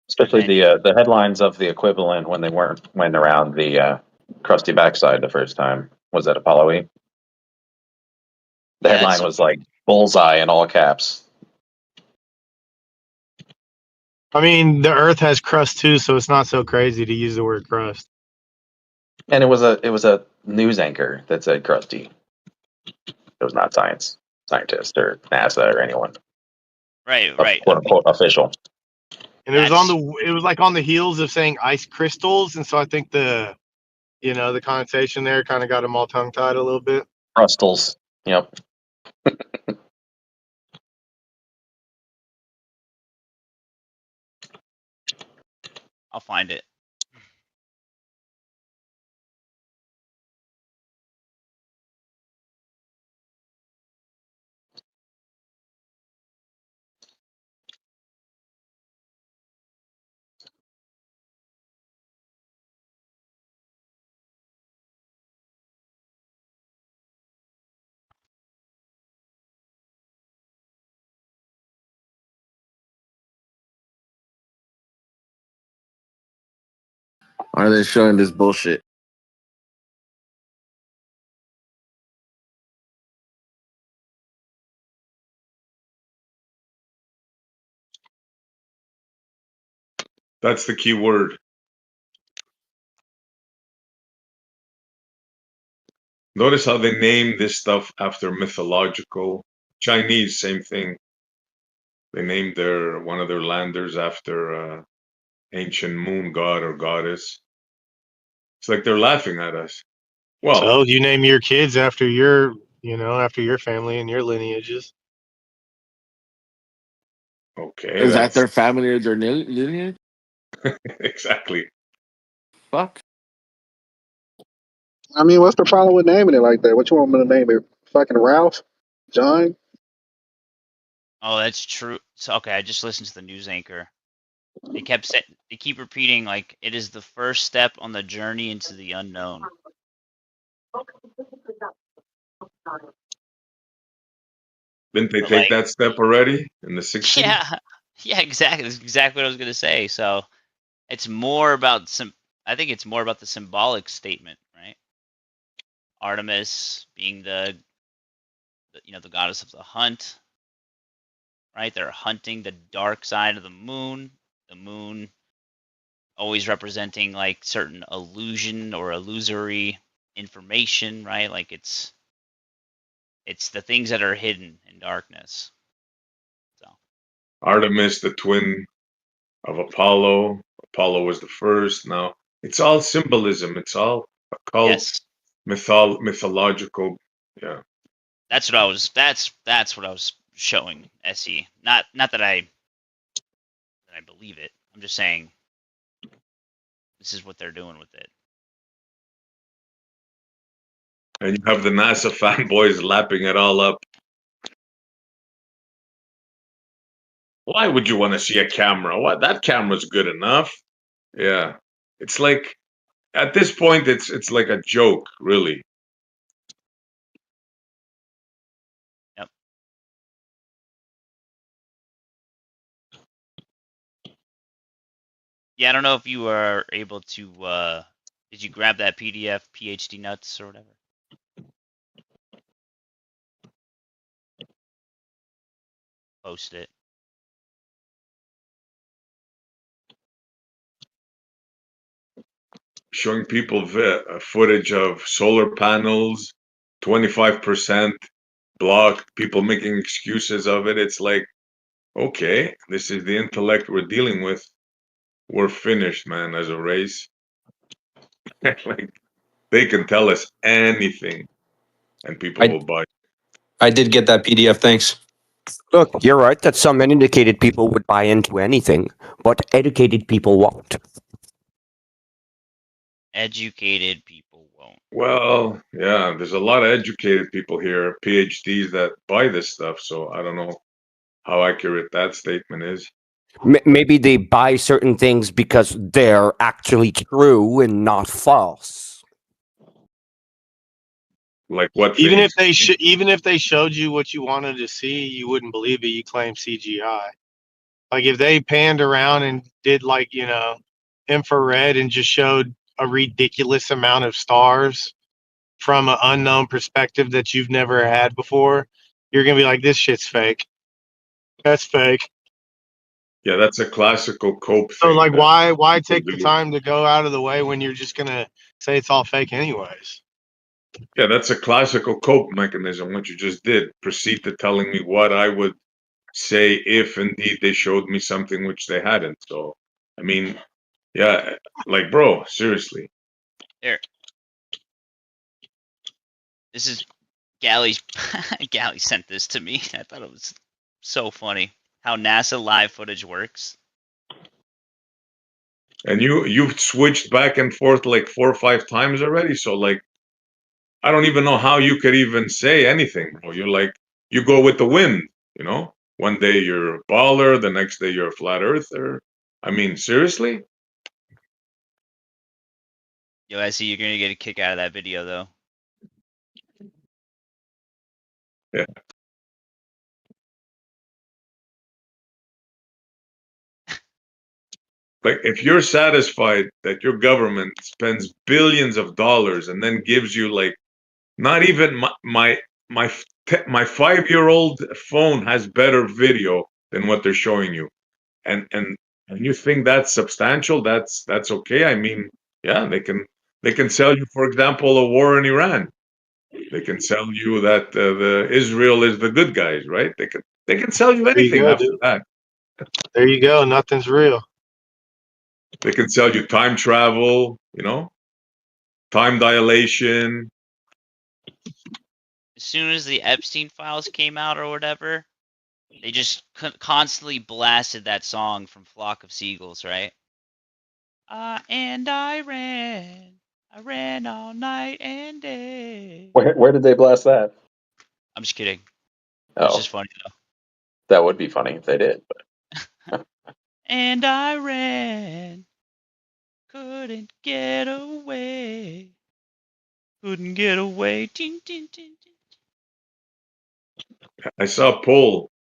Especially the headlines of the equivalent when they went around the crusty backside the first time. Was that Apollo 8? The headline was like bullseye in all caps. I mean, the Earth has crust too, so it's not so crazy to use the word crust. And it was a news anchor that said crusty. It was not scientist or NASA or anyone. Right. Quote unquote official. And it was like on the heels of saying ice crystals, and so I think the connotation there kind of got them all tongue tied a little bit. Crustals. Yep. I'll find it. Why are they showing this bullshit? That's the key word. Notice how they name this stuff after mythological. Chinese, same thing. They named one of their landers after ancient moon god or goddess. It's like they're laughing at us. Well, so you name your kids after your family and your lineages. Okay. Is that their family or their lineage? Exactly. Fuck. I mean, what's the problem with naming it like that? What you want me to name it? Fucking Ralph? John? Oh, that's true. So, okay, I just listened to the news anchor. They keep repeating like it is the first step on the journey into the unknown. Didn't they take that step already in the 60s? Yeah, exactly. That's exactly what I was gonna say. So it's more about I think it's more about the symbolic statement, right? Artemis being the goddess of the hunt, right? They're hunting the dark side of the moon. The moon always representing like certain illusion or illusory information, right? Like it's the things that are hidden in darkness. So Artemis, the twin of Apollo. Apollo was the first. Now it's all symbolism. It's all occult, mythological. Yeah. That's what I was. That's what I was showing SE. Not that I believe it. I'm just saying this is what they're doing with it. And you have the NASA fanboys lapping it all up. Why would you want to see a camera? What? That camera's good enough. Yeah. It's like at this point it's like a joke, really. Yep. Yeah, I don't know if you are able to did you grab that PDF PhD nuts or whatever? Post it. Showing people footage of solar panels, 25% block, people making excuses of it. It's like, okay, this is the intellect we're dealing with. We're finished, man, as a race. Like, they can tell us anything and people will buy. I did get that PDF. Thanks. Look, you're right that some uneducated people would buy into anything, but educated people won't. Educated people won't. Well, yeah, there's a lot of educated people here, PhDs that buy this stuff. So I don't know how accurate that statement is. Maybe they buy certain things because they're actually true and not false. Like what? Even things? if they showed you what you wanted to see, you wouldn't believe it. You claim CGI. Like if they panned around and did like infrared and just showed a ridiculous amount of stars from an unknown perspective that you've never had before, you're gonna be like, this shit's fake. That's fake. Yeah, that's a classical cope So thing. like, why people take the do. time to go out of the way when you're just gonna say it's all fake anyways? Yeah, that's a classical cope mechanism. What you just did. Proceed to telling me what I would say if indeed they showed me something which they hadn't. So, I mean, yeah, like, bro, seriously. Here. This is Galley's. Galley sent this to me. I thought it was so funny how NASA live footage works. And you've switched back and forth like 4 or 5 times already. So like, I don't even know how you could even say anything, bro. You're like, you go with the wind, you know? One day you're a baller, the next day you're a flat earther. I mean, seriously? Yo, I see you're gonna get a kick out of that video though. Yeah. Like, if you're satisfied that your government spends billions of dollars and then gives you like, not even my 5-year-old phone has better video than what they're showing you, and you think that's substantial, that's okay. I mean, yeah, they can sell you, for example, a war in Iran. They can sell you that the Israel is the good guys, right? They can sell you There you anything go, after dude. that. There you go. Nothing's real. They can sell you time travel, you know, time dilation. As soon as the Epstein files came out or whatever, they just constantly blasted that song from Flock of Seagulls, right? And I ran all night and day. Where did they blast that? I'm just kidding. Oh, It's just funny though. that would be funny if they did. But And I ran, couldn't get away, couldn't get away. Ding, ding, ding, ding. I saw a poll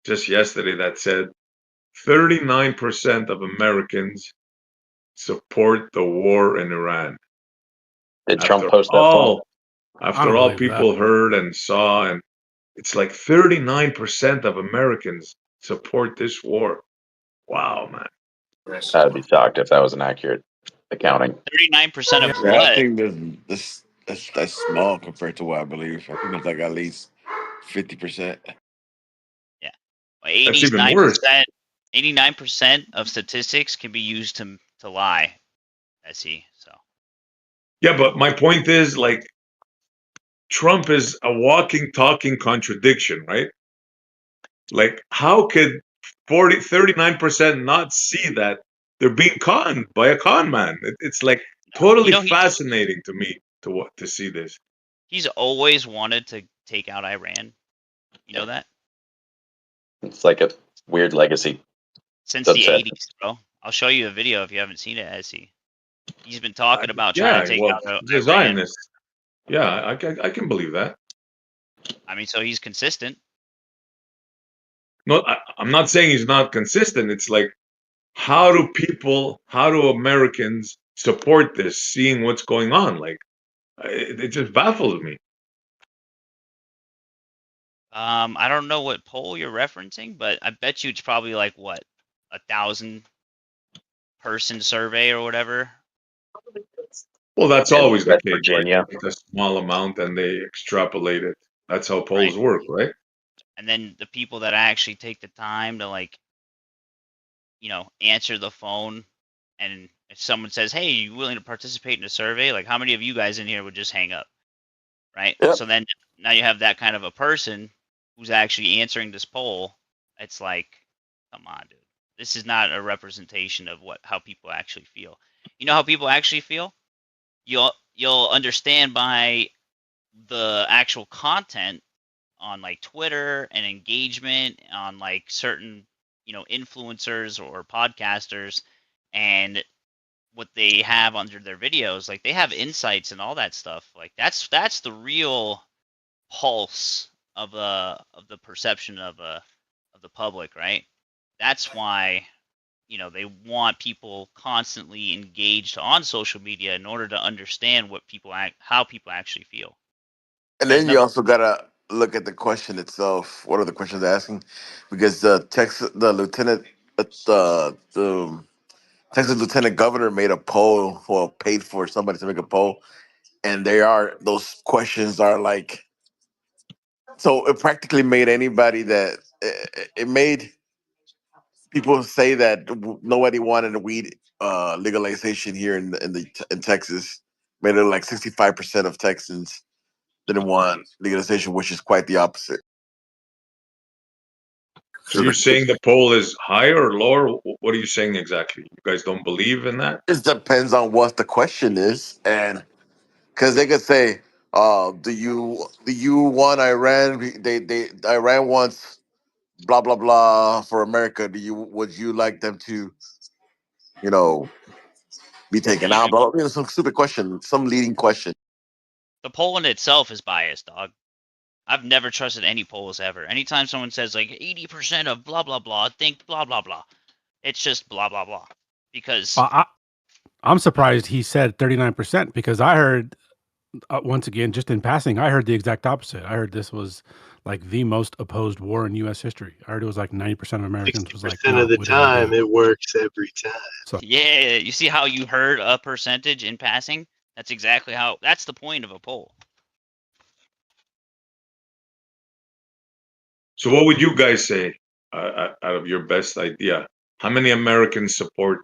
just yesterday that said 39% of Americans support the war in Iran. did Trump post that poll? After all people heard and saw, and it's like 39% of Americans support this war. Wow, man. I'd be shocked if that was an accurate accounting. 39% of Yeah, I what? think that's small compared to what I believe. I think it's like at least 50%. Yeah, That's even worse. 89% of statistics can be used to lie. I see. So Yeah, but my point is, like, Trump is a walking, talking contradiction, right? Like, how could 39% not see that they're being conned by a con man? It's like totally fascinating to me to see this. He's always wanted to take out Iran. You know that? It's like a weird legacy. Since the 80s, bro. I'll show you a video if you haven't seen it, Essie. He's been talking about trying to take out the Iran. Zionists. Yeah, I can believe that. I mean, so he's consistent. No, I'm not saying he's not consistent. It's like, how do Americans support this, seeing what's going on? Like, it just baffles me. I don't know what poll you're referencing, but I bet you it's probably like what, 1,000-person survey or whatever. Well, that's always the West case. Virginia. Like, it's a small amount, and they extrapolate it. That's how polls work, right? And then the people that actually take the time to, like, answer the phone, and if someone says, "Hey, you willing to participate in a survey?" Like, how many of you guys in here would just hang up, right? Yep. So then now you have that kind of a person who's actually answering this poll. It's like, come on, dude. This is not a representation of how people actually feel. You know how people actually feel? You'll understand by the actual content on like Twitter and engagement on like certain influencers or podcasters and what they have under their videos. Like, they have insights and all that stuff. Like, that's the real pulse of the perception of the public, right? That's why they want people constantly engaged on social media in order to understand how people actually feel. And then you also gotta look at the question itself. What are the questions they're asking? Because the lieutenant, the Texas lieutenant governor made a poll, or paid for somebody to make a poll, and those questions are like, so it practically made anybody that it made people say that nobody wanted weed legalization here in Texas. Made it like 65% of Texans didn't want legalization, which is quite the opposite. So you're saying the poll is higher or lower? What are you saying exactly? You guys don't believe in that? It depends on what the question is, and because they could say, do you want Iran? Iran wants blah blah blah for America. Would you like them to, you know, be taken out? Blah, blah, some stupid question, some leading question. The poll in itself is biased, dog. I've never trusted any polls ever. Anytime someone says like 80% of blah blah blah think blah blah blah, it's just blah blah blah. Because I'm surprised he said 39% because I heard, once again, just in passing, I heard the exact opposite. I heard this was like the most opposed war in U.S. history. I heard it was like 90% of Americans was like, 60% no, of the we don't wanna do time, it works every time. So yeah, you see how you heard a percentage in passing? That's exactly that's the point of a poll. So what would you guys say, out of your best idea? How many Americans support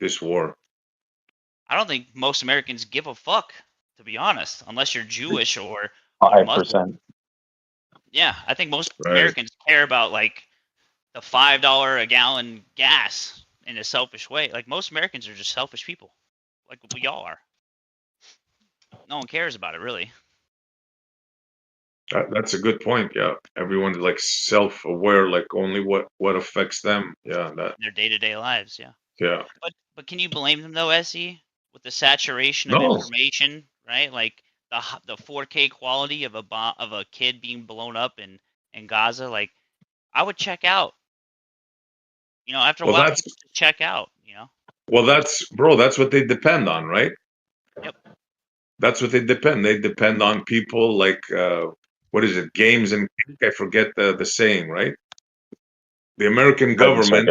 this war? I don't think most Americans give a fuck, to be honest, unless you're Jewish or 5%. Yeah, I think most Americans care about like the $5 a gallon gas in a selfish way. Like, most Americans are just selfish people, like we all are. No one cares about it, really. That's a good point. Yeah, everyone's like self-aware, like only what affects them. Yeah, that. Their day-to-day lives, yeah. Yeah. But can you blame them though, Essie, with the saturation of No. information, right? Like the 4K quality of a kid being blown up in Gaza. Like, I would check out. After a Well, while, that's people just check out. well, that's that's what they depend on, right? Yep. That's what they depend. They depend on people like what is it? Games and I forget the saying, right? The American government.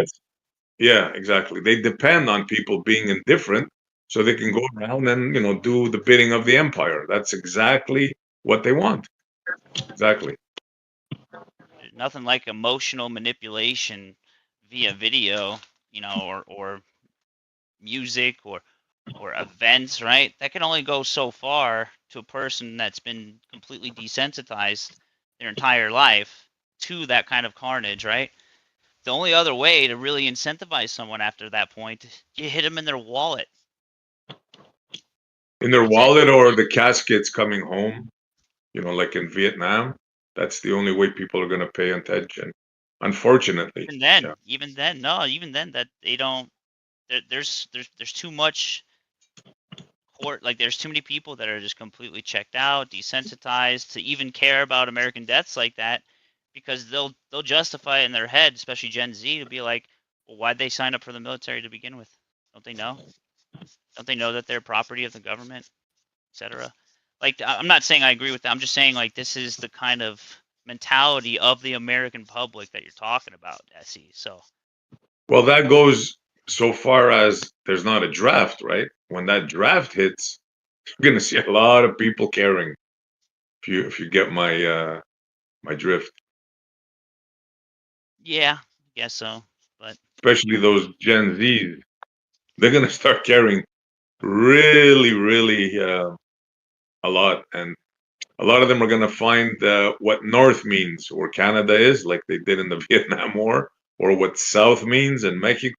Yeah, exactly. They depend on people being indifferent so they can go around and do the bidding of the empire. That's exactly what they want. Exactly. There's nothing like emotional manipulation via video, or music, or or events, right? That can only go so far to a person that's been completely desensitized their entire life to that kind of carnage, right? The only other way to really incentivize someone after that point, you hit them in their wallet. In their That's it. wallet or the caskets coming home, like in Vietnam. That's the only way people are going to pay attention. Unfortunately. Yeah. Even then, that they don't. There's too much like there's too many people that are just completely checked out, desensitized to even care about American deaths like that, because they'll justify it in their head, especially Gen Z, to be like, well, why'd they sign up for the military to begin with? Don't they know? Don't they know that they're property of the government, etc.? Like, I'm not saying I agree with that. I'm just saying, like, this is the kind of mentality of the American public that you're talking about, SE. So Well, that goes so far as there's not a draft, right? When that draft hits, you're going to see a lot of people caring. If you get my drift, yeah, I guess so. But especially those Gen Zs, they're going to start caring really, really a lot, and a lot of them are going to find what North means, or Canada is, like they did in the Vietnam War, or what South means in Mexico.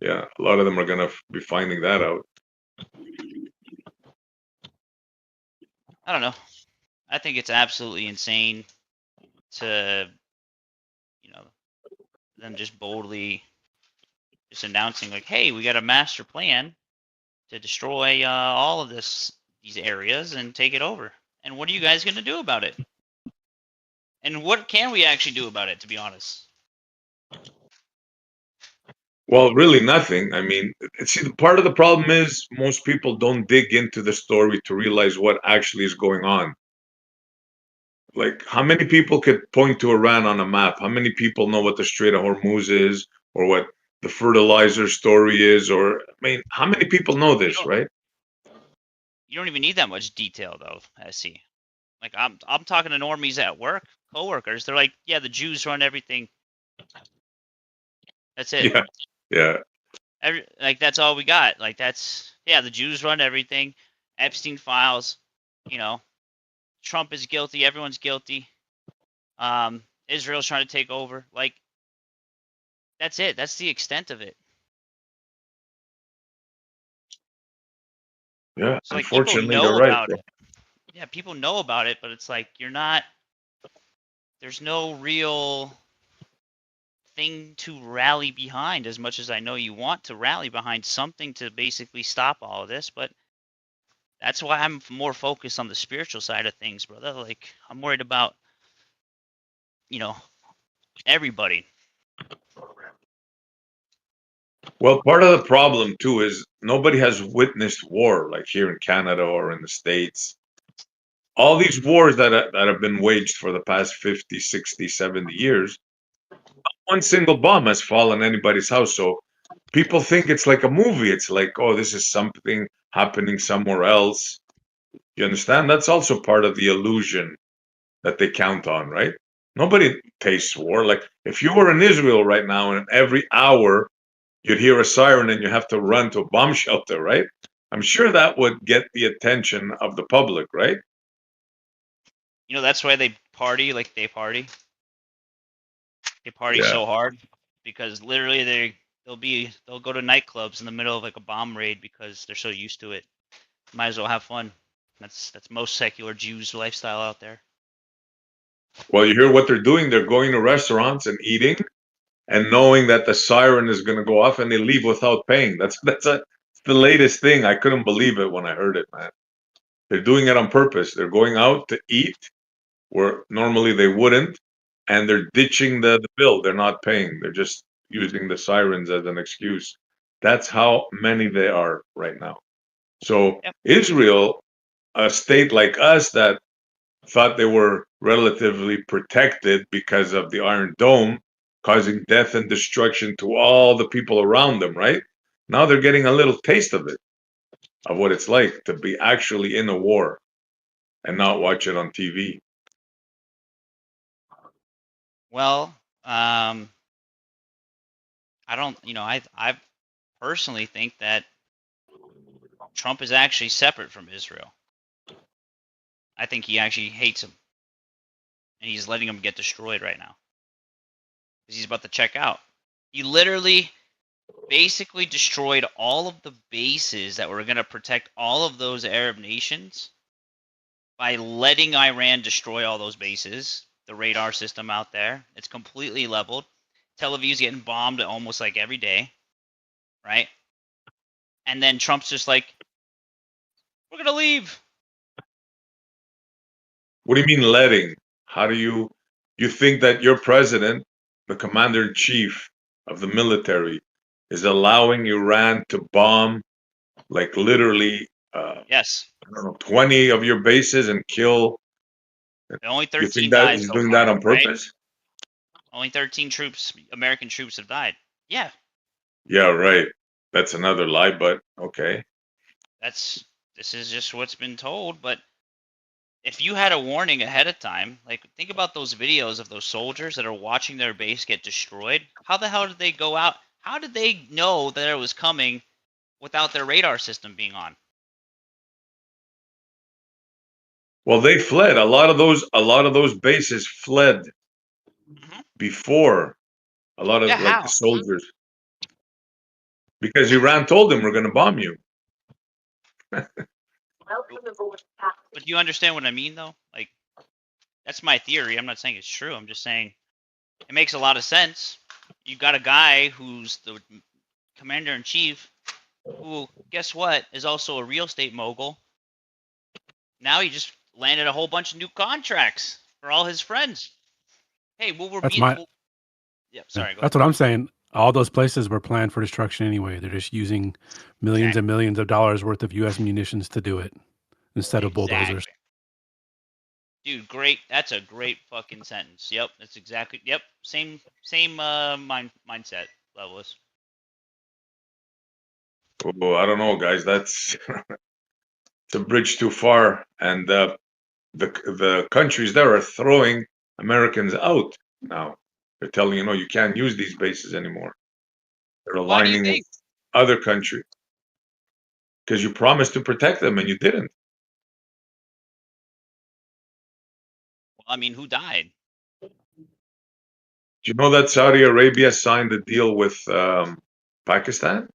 Yeah, a lot of them are going to be finding that out. I don't know. I think it's absolutely insane to, them just boldly just announcing like, "Hey, we got a master plan to destroy all of these areas and take it over." And what are you guys going to do about it? And what can we actually do about it? To be honest, Well, really nothing. I mean, see, the part of the problem is most people don't dig into the story to realize what actually is going on. Like, how many people could point to Iran on a map? How many people know what the Strait of Hormuz is, or what the fertilizer story is? Or, I mean, how many people know you this, don't right? you don't even need that much detail though. SC. Like I'm talking to normies at work, coworkers. They're like, "Yeah, the Jews run everything. That's it. Yeah, yeah. Like that's all we got. Like the Jews run everything. Epstein files. You know, Trump is guilty. Everyone's guilty. Israel's trying to take over. Like that's it. That's the extent of it. Yeah, So like people unfortunately, you're know right, about bro. it. Yeah, people know about it, but it's like you're not. There's no real thing to rally behind as much as I know you want to rally behind something to basically stop all of this, but that's why I'm more focused on the spiritual side of things, brother. Like I'm worried about, you know, everybody. Well, part of the problem too is nobody has witnessed war like here in Canada or in the States. All these wars that have been waged for the past 50, 60, 70 years, one single bomb has fallen anybody's house. So people think it's like a movie. It's like, oh, this is something happening somewhere else. You understand? That's also part of the illusion that they count on, right? Nobody tastes war. Like if you were in Israel right now and every hour you'd hear a siren and you have to run to a bomb shelter, right? I'm sure that would get the attention of the public, right? You know, that's why they party like they party. They party Yeah. so hard because literally they'll go to nightclubs in the middle of like a bomb raid because they're so used to it. Might as well have fun. That's most secular Jews' lifestyle out there. Well, you hear what they're doing. They're going to restaurants and eating and knowing that the siren is going to go off and they leave without paying. That's the latest thing. I couldn't believe it when I heard it, man. They're doing it on purpose. They're going out to eat where normally they wouldn't, and they're ditching the bill. They're not paying. They're just using the sirens as an excuse. That's how many they are right now. So Yep. Israel, a state like us that thought they were relatively protected because of the Iron Dome, causing death and destruction to all the people around them, right? Now they're getting a little taste of it, of what it's like to be actually in a war and not watch it on TV. Well, I don't, I personally think that Trump is actually separate from Israel. I think he actually hates him. And he's letting him get destroyed right now. Because he's about to check out. He literally basically destroyed all of the bases that were going to protect all of those Arab nations by letting Iran destroy all those bases. The radar system out there, it's completely leveled. Tel Aviv's getting bombed almost like every day, right? And then Trump's just like, we're going to leave. What do you mean letting? How do you think that your president, the commander in chief of the military, is allowing Iran to bomb like literally Yes. I don't know, 20 of your bases and kill? Only You think 13 that died he's so doing far, that on right? purpose? Only 13 troops, American troops, have died. Yeah. Yeah, right. That's another lie, but okay. This is just what's been told, but if you had a warning ahead of time, like think about those videos of those soldiers that are watching their base get destroyed. How the hell did they go out? How did they know that it was coming without their radar system being on? Well, they fled. A lot of those bases fled before. A lot of Yeah, like the how? soldiers, because Iran told them we're going to bomb you. But do you understand what I mean, though? Like, that's my theory. I'm not saying it's true. I'm just saying it makes a lot of sense. You've got a guy who's the commander in chief, who, guess what, is also a real estate mogul. Now he just landed a whole bunch of new contracts for all his friends. Hey, That's my. Yeah, sorry, go ahead. That's what I'm saying. All those places were planned for destruction anyway. They're just using millions and millions of dollars worth of U.S. munitions to do it instead of bulldozers. Dude, great. That's a great fucking sentence. Yep, that's exactly. Yep, same mindset, Levelist. Oh, I don't know, guys. That's it's a bridge too far, and the countries there are throwing Americans out now. They're telling you can't use these bases anymore. They're Why do you aligning with think? other countries because you promised to protect them and you didn't. Well, I mean, who died? Do you know that Saudi Arabia signed a deal with Pakistan?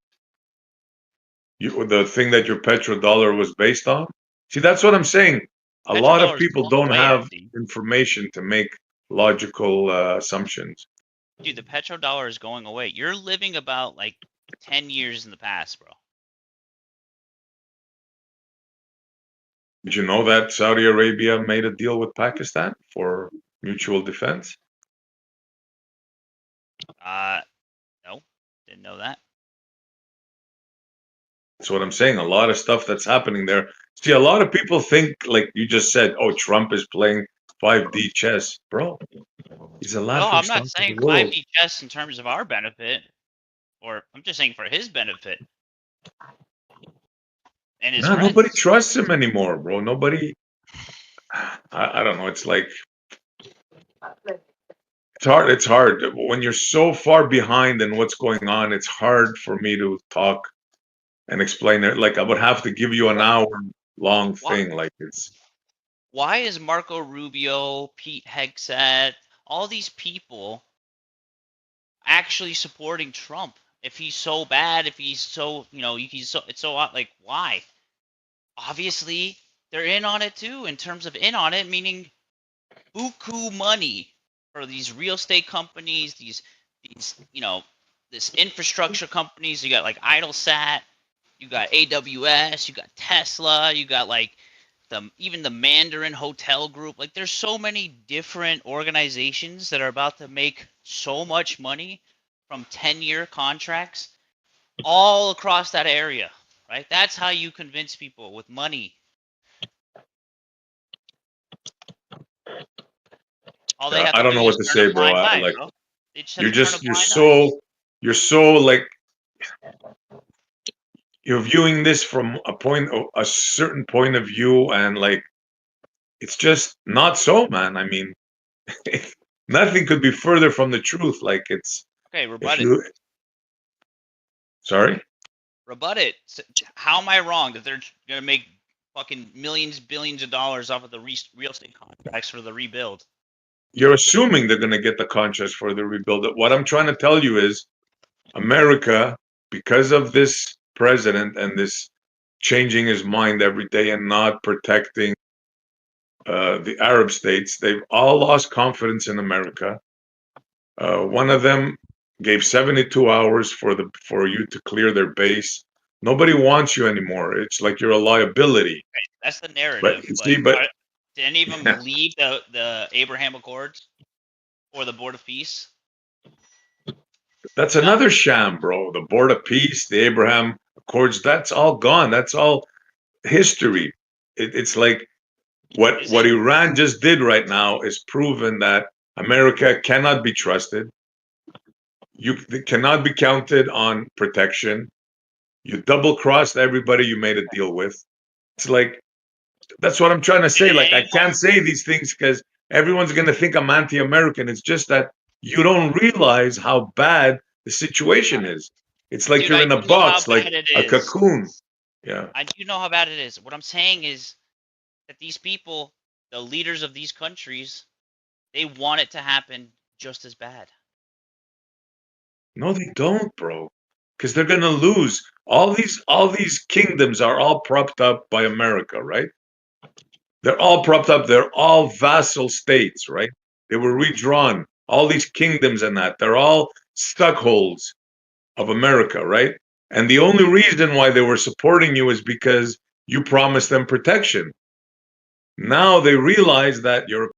The thing that your petrodollar was based on? See, that's what I'm saying. A lot of Petrodollar's people blown don't away, have FD. information to make logical assumptions. Dude, the petrodollar is going away. You're living about like 10 years in the past, bro. Did you know that Saudi Arabia made a deal with Pakistan for mutual defense? No, didn't know that. That's what I'm saying. A lot of stuff that's happening there. See, a lot of people think, like you just said, oh, Trump is playing 5D chess. Bro, he's the No, laughing I'm not stock of the saying world. 5D chess in terms of our benefit, or I'm just saying for his benefit and his No, nobody friends. trusts him anymore, bro. Nobody. I don't know. It's like it's hard. It's hard when you're so far behind in what's going on. It's hard for me to talk and explain it. Like I would have to give you an hour long thing. Like it's. Why is Marco Rubio, Pete Hegseth, all these people actually supporting Trump? If he's so bad, if he's so, it's so like, why? Obviously, they're in on it too, in terms of in on it, meaning buku money for these real estate companies, these, this infrastructure companies. You got like Idlesat, you got AWS, you got Tesla, you got like even the Mandarin Hotel Group. Like there's so many different organizations that are about to make so much money from 10-year contracts all across that area, right? That's how you convince people with money. All they have I to don't do know is what to turn a say, bro. blind eye, Like bro. They just have you're to turn a just blind eye. you're so like you're viewing this from a certain point of view, and like it's just not so, man. I mean, nothing could be further from the truth. Like it's Okay, if rebut it. you sorry, Rebut it. How am I wrong that they're going to make fucking millions, billions of dollars off of the real estate contracts for the rebuild? You're assuming they're going to get the contracts for the rebuild. What I'm trying to tell you is America, because of this president and this changing his mind every day and not protecting the Arab states, they've all lost confidence in America. One of them gave 72 hours for you to clear their base. Nobody wants you anymore. It's like you're a liability. That's the narrative. But you see, but did any of them leave the Abraham Accords or the Board of Peace? that's another sham, bro. The Board of Peace, the Abraham Accords, that's all gone. That's all history. It's like what Iran just did right now is proven that America cannot be trusted. You cannot be counted on protection. You double crossed everybody you made a deal with. It's like, that's what I'm trying to say. Like, I can't say these things because everyone's going to think I'm anti-American. It's just that you don't realize how bad the situation is. It's like you're in a box, like a cocoon. Yeah. I do know how bad it is. What I'm saying is that these people, the leaders of these countries, they want it to happen just as bad. No, they don't, bro. Because they're gonna lose. All these kingdoms are all propped up by America, right? They're all propped up. They're all vassal states, right? They were redrawn. All these kingdoms and that, they're all stuckholds of America, right? And the only reason why they were supporting you is because you promised them protection. Now they realize that you're a